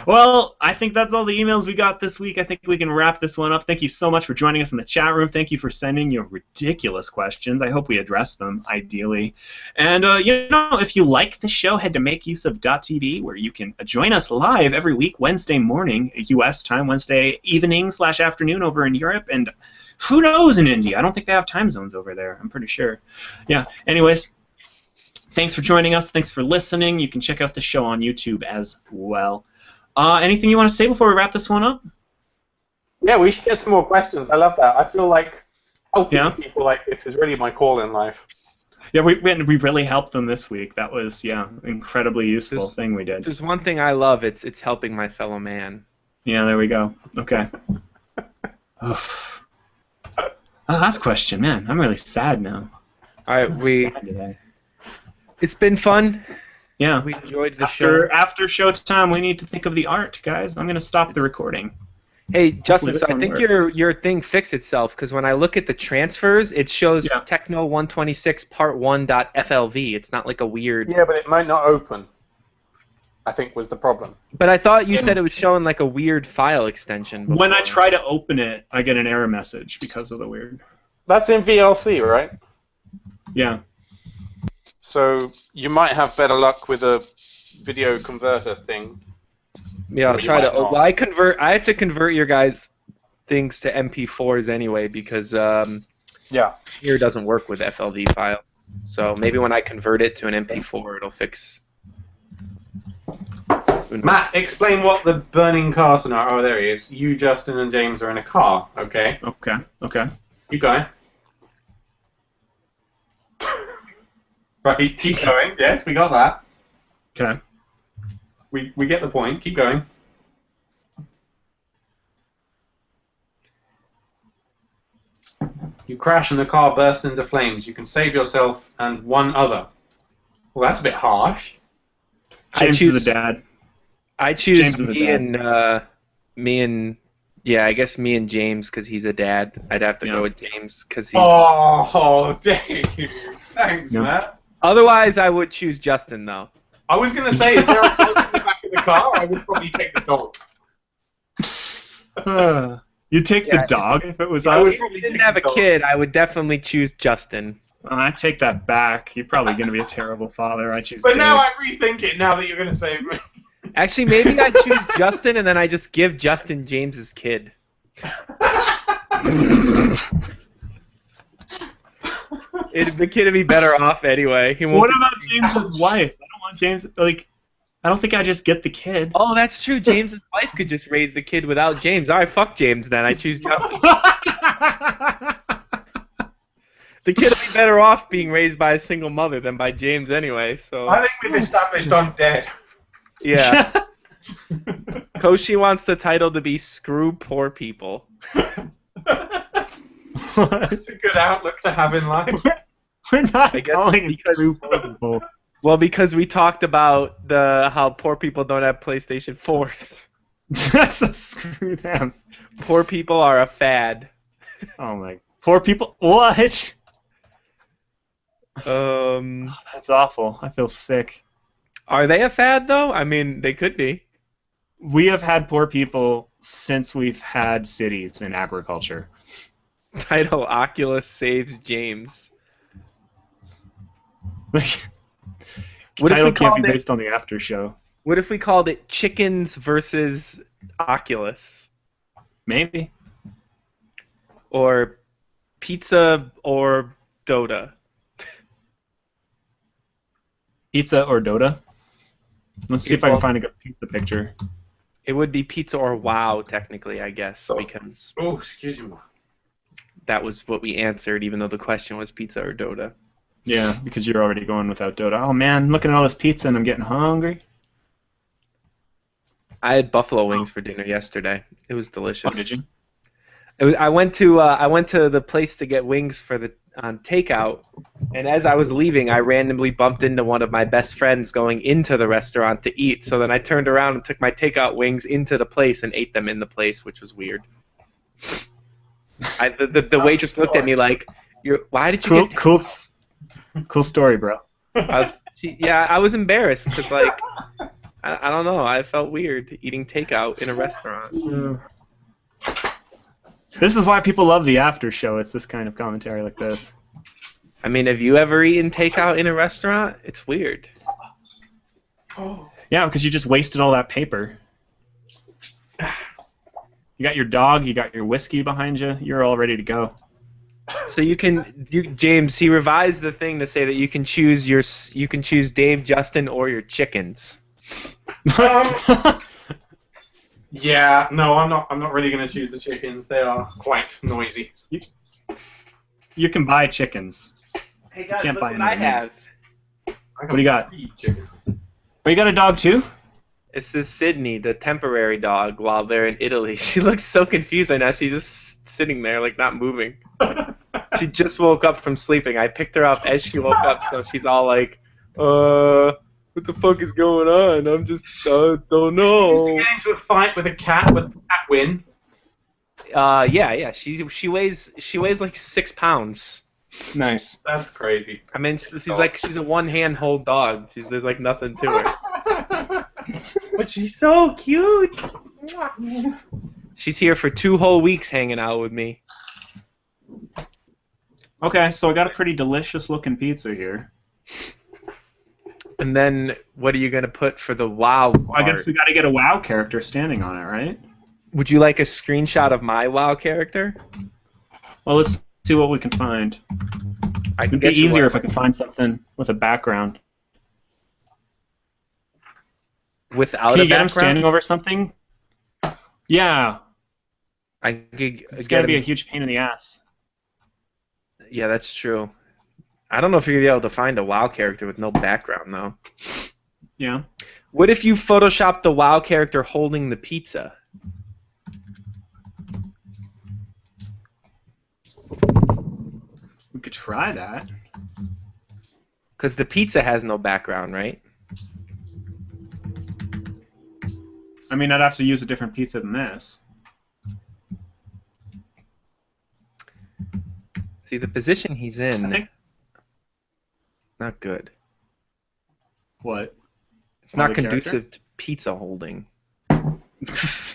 Well, I think that's all the emails we got this week. I think we can wrap this one up. Thank you so much for joining us in the chat room. Thank you for sending your ridiculous questions. I hope we address them, ideally. And, you know, if you like the show, head to makeuseof.tv, where you can join us live every week, Wednesday morning, U.S. time, Wednesday evening/afternoon over in Europe, and who knows in India? I don't think they have time zones over there. I'm pretty sure. Yeah, anyways. Thanks for joining us. Thanks for listening. You can check out the show on YouTube as well. Anything you want to say before we wrap this one up? Yeah, we should get some more questions. I love that. I feel like helping people like this is really my call in life. Yeah, we really helped them this week. That was, incredibly useful thing we did. There's one thing I love. It's helping my fellow man. Yeah, there we go. Okay. Last question, man. I'm really sad now. All right, it's been fun. Yeah. We enjoyed the show. After showtime, we need to think of the art, guys. I'm going to stop the recording. Hey, Justin, so I think your thing fixed itself, because when I look at the transfers, it shows Techno 126 Part 1.flv. It's not like a weird... Yeah, but it might not open, I think, was the problem. But I thought you said it was showing like a weird file extension before. When I try to open it, I get an error message because of the weird... That's in VLC, right? Yeah. So you might have better luck with a video converter thing. Yeah, I'll try to. Well, I had to convert your guys' things to MP4s anyway, because here doesn't work with FLV file. So maybe when I convert it to an MP4, it'll fix. Matt, explain what the burning car scenario. Oh, there he is. You, Justin, and James are in a car. Okay. Okay. You go. Right, keep going. Yes, we got that. Okay. We get the point. Keep going. You crash and the car bursts into flames. You can save yourself and one other. Well, that's a bit harsh. James is the dad. I choose James is me a and I guess me and James because he's a dad. I'd have to go with James because he's. Oh, dang. Thanks, Matt. Otherwise, I would choose Justin though. I was gonna say, is there a dog in the back of the car? I would probably take the dog. You'd take the dog if it was us? us? If we didn't have a kid, I would definitely choose Justin. I take that back. You're probably going to be a terrible father. I choose But Dave. now I rethink it, now that you're going to save me. Actually, maybe I choose Justin, and then I just give Justin James's kid. The kid would be better off anyway. What about James's wife? I don't want James... I don't think I just get the kid. Oh, that's true. James's wife could just raise the kid without James. All right, fuck James then. I choose Justin. The kid would be better off being raised by a single mother than by James anyway. So I think we've established I'm dead. Yeah. Koshi wants the title to be Screw Poor People. It's a good outlook to have in life. We're not calling it Screw Poor People. Well, because we talked about how poor people don't have PlayStation 4s. So screw them. Poor people are a fad. Oh my. Poor people? What? That's awful. I feel sick. Are they a fad, though? I mean, they could be. We have had poor people since we've had cities in agriculture. Title Oculus saves James. What title can't be based on the after show. What if we called it Chickens versus Oculus? Maybe. Or Pizza or Dota. Pizza or Dota? Let's see if I can find a good pizza picture. It would be Pizza or WoW, technically, I guess, because... Oh, excuse me. That was what we answered, even though the question was Pizza or Dota. Yeah, because you're already going without Dota. Oh man, looking at all this pizza and I'm getting hungry. I had buffalo wings for dinner yesterday. It was delicious. Oh, did you? I went to the place to get wings for the takeout, and as I was leaving, I randomly bumped into one of my best friends going into the restaurant to eat. So then I turned around and took my takeout wings into the place and ate them in the place, which was weird. The waitress looked at me like, "Why did you get Cool story, bro." I was embarrassed because I don't know. I felt weird eating takeout in a restaurant. This is why people love the after show. It's this kind of commentary like this. I mean, have you ever eaten takeout in a restaurant? It's weird. Yeah, because you just wasted all that paper. You got your dog, you got your whiskey behind you. You're all ready to go. So James, he revised the thing to say that you can choose Dave, Justin, or your chickens. Yeah, no, I'm not really going to choose the chickens. They are quite noisy. You can buy chickens. Hey guys, look what I have. What do you got? Oh, you got a dog too? This is Sydney, the temporary dog, while they're in Italy. She looks so confused right now. She's just sitting there, like, not moving. She just woke up from sleeping. I picked her up as she woke up, so she's all like, what the fuck is going on? I don't know. Did you get into a fight with a cat? With a cat win? Yeah. She weighs like 6 pounds. Nice. That's crazy. I mean, she's a one-hand hold dog. There's like nothing to her. But she's so cute. She's here for 2 whole weeks hanging out with me. Okay, so I got a pretty delicious-looking pizza here. And then, what are you going to put for the WoW part? I guess we got to get a WoW character standing on it, right? Would you like a screenshot of my WoW character? Well, let's see what we can find. It'd be easier if I could find something with a background. Without Can a you get him background? standing over something? Yeah. It's going to be a huge pain in the ass. Yeah, that's true. I don't know if you're gonna be able to find a WoW character with no background though. Yeah. What if you photoshopped the WoW character holding the pizza? We could try that. Because the pizza has no background, right? I mean, I'd have to use a different pizza than this. See, the position he's in, I think. not good. What? It's not conducive to pizza holding.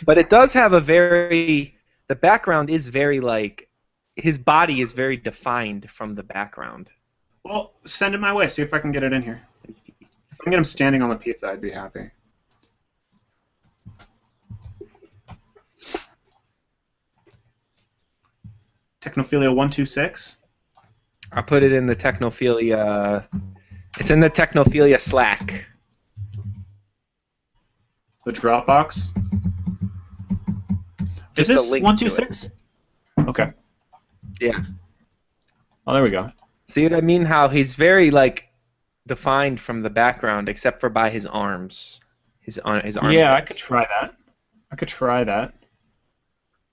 But it does have a very... The background is very, like... His body is very defined from the background. Well, send it my way. See if I can get it in here. If I can get him standing on the pizza, I'd be happy. Technophilia 126. I'll put it in the Technophilia... It's in the Technophilia Slack. The Dropbox. Is Just a this link 126? Okay. Yeah. Oh, there we go. See what I mean? How he's very, like, defined from the background, except for by his arms. His arms. Yeah, I could try that. I could try that.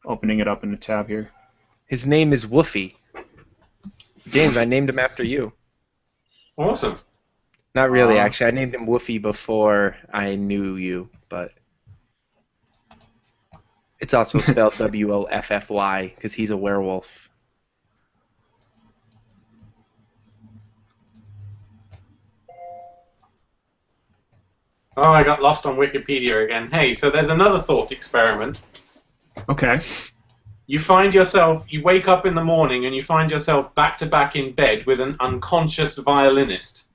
Opening it up in the tab here. His name is Woofy. James, I named him after you. Awesome. Not really, actually. I named him Woofy before I knew you, but it's also spelled Woffy because he's a werewolf. Oh, I got lost on Wikipedia again. Hey, so there's another thought experiment. Okay. You find yourself, you wake up in the morning and you find yourself back to back in bed with an unconscious violinist.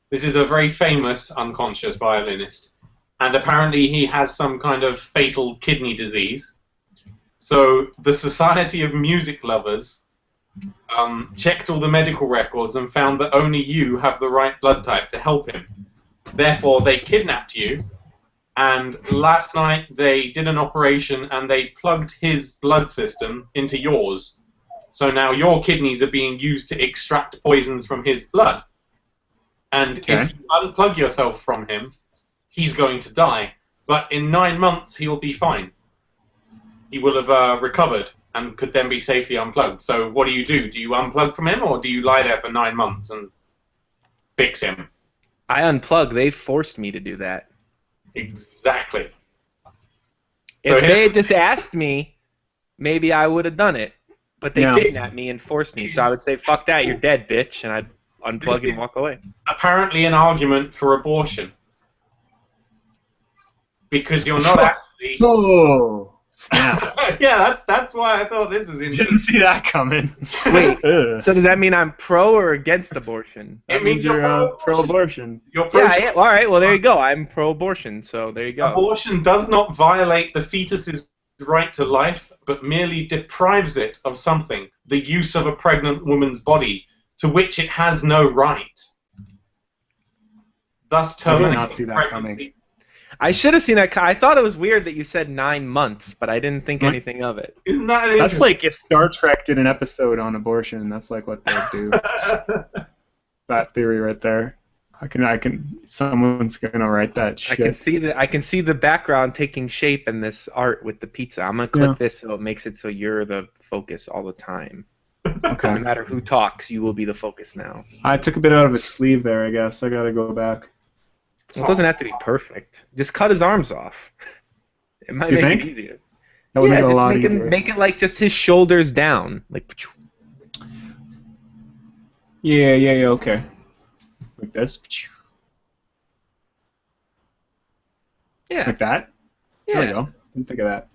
This is a very famous unconscious violinist. And apparently he has some kind of fatal kidney disease. So the Society of Music Lovers checked all the medical records and found that only you have the right blood type to help him. Therefore, they kidnapped you, and last night they did an operation and they plugged his blood system into yours. So now your kidneys are being used to extract poisons from his blood. And if you unplug yourself from him, he's going to die. But in 9 months, he will be fine. He will have recovered and could then be safely unplugged. So what do? Do you unplug from him, or do you lie there for 9 months and fix him? I unplug. They forced me to do that. Exactly. If they had just asked me, maybe I would have done it. But they kidnapped me and forced me. So I would say, fuck that, you're dead, bitch. And I'd unplug and walk away. Apparently an argument for abortion. Because you're not actually... Oh, snap. Yeah, that's why I thought this is interesting. Didn't see that coming. Wait, so does that mean I'm pro or against abortion? That means you're pro-abortion. You're pro Yeah, all right, well, there you go. I'm pro-abortion, so there you go. Abortion does not violate the fetus's right to life, but merely deprives it of something, the use of a pregnant woman's body, to which it has no right. Thus terminating I did not see that coming. I should have seen that. I thought it was weird that you said 9 months, but I didn't think anything of it. Isn't that That's interesting? like if Star Trek did an episode on abortion. That's like what they'd do. That theory right there. Someone's gonna write that shit. I can see the background taking shape in this art with the pizza. I'm gonna click this so it makes it so you're the focus all the time. Okay. No matter who talks, you will be the focus now. I took a bit out of his sleeve there, I guess. I gotta go back. Well, it doesn't have to be perfect. Just cut his arms off. It might You make think? it easier. That would make it a just lot easier. make it like just his shoulders down. Like. Yeah, okay. Like this? Yeah. Like that? Yeah. There we go. Didn't think of that.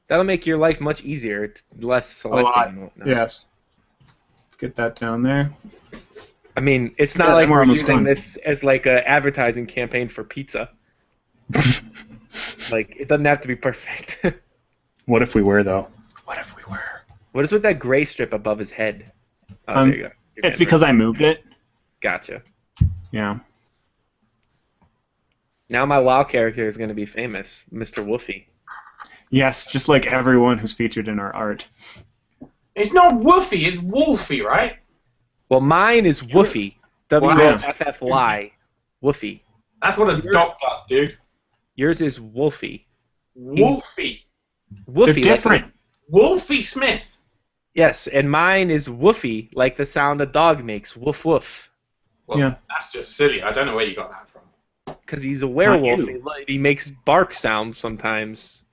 That'll make your life much easier. It's less selecting. A lot. And whatnot. Yes. Let's get that down there. I mean, it's not Yeah, like we're we're almost using done. this as like an advertising campaign for pizza. Like, it doesn't have to be perfect. What if we were, though? What if we were? What is with that gray strip above his head? Oh, there you go. It's because I moved it. Gotcha. Yeah. Now my WoW character is going to be famous, Mr. Woofy. Yes, just like everyone who's featured in our art. It's not Woofy, it's Wolfie, right? Well, mine is Woofy. W-O-F-F-Y. Woofy. That's what a dog does, dude. Yours is Wolfie. Wolfie. Woofy. They're different. Like Wolfie Smith. Yes, and mine is Woofy, like the sound a dog makes. Woof woof. Well, Yeah. that's just silly. I don't know where you got that from. Because he's a werewolf. you. He makes bark sounds sometimes.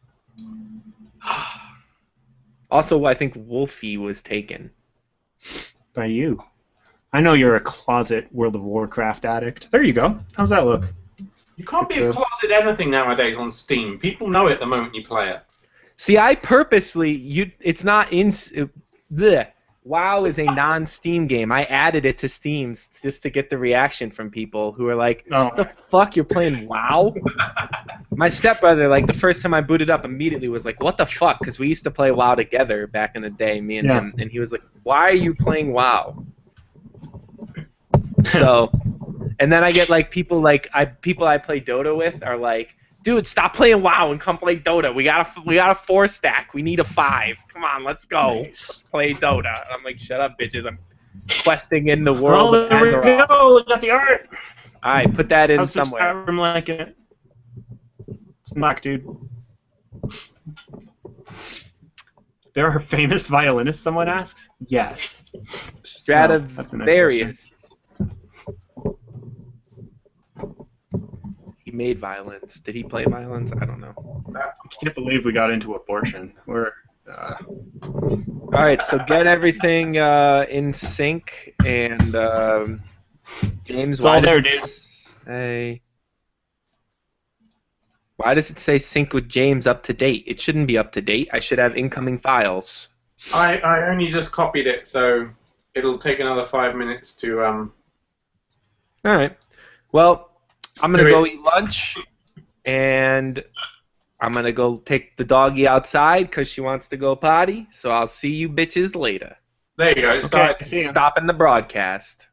Also, I think Wolfie was taken. By you. I know you're a closet World of Warcraft addict. There you go. How's that look? You can't be a closet anything nowadays on Steam. People know it the moment you play it. See, I purposely it's not in. WoW is a non-Steam game. I added it to Steam just to get the reaction from people who are like, "What the fuck, you're playing WoW?" My stepbrother, like the first time I booted up, immediately was like, "What the fuck?" Because we used to play WoW together back in the day, me and him, and he was like, "Why are you playing WoW?" So, and then I get like people I play Dota with are like, "Dude, stop playing WoW and come play Dota. We got a 4-stack. We need a 5. Come on, let's go. Let's play Dota." And I'm like, "Shut up, bitches. I'm questing in the world of there we Azeroth." go. We got the art. All right, put that in How's the somewhere. chat room liking it? Smack, dude. There are famous violinists, someone asks? Yes. Stradivarius. He made violins. Did he play violins? I don't know. I can't believe we got into abortion. We're... All right, so get everything in sync, and James. It's all there, dude. Why does it say sync with James up to date? It shouldn't be up to date. I should have incoming files. I only just copied it, so it'll take another 5 minutes to All right. Well, I'm gonna go eat lunch, and I'm gonna go take the doggy outside because she wants to go potty. So I'll see you bitches later. There you go. Stopping the broadcast.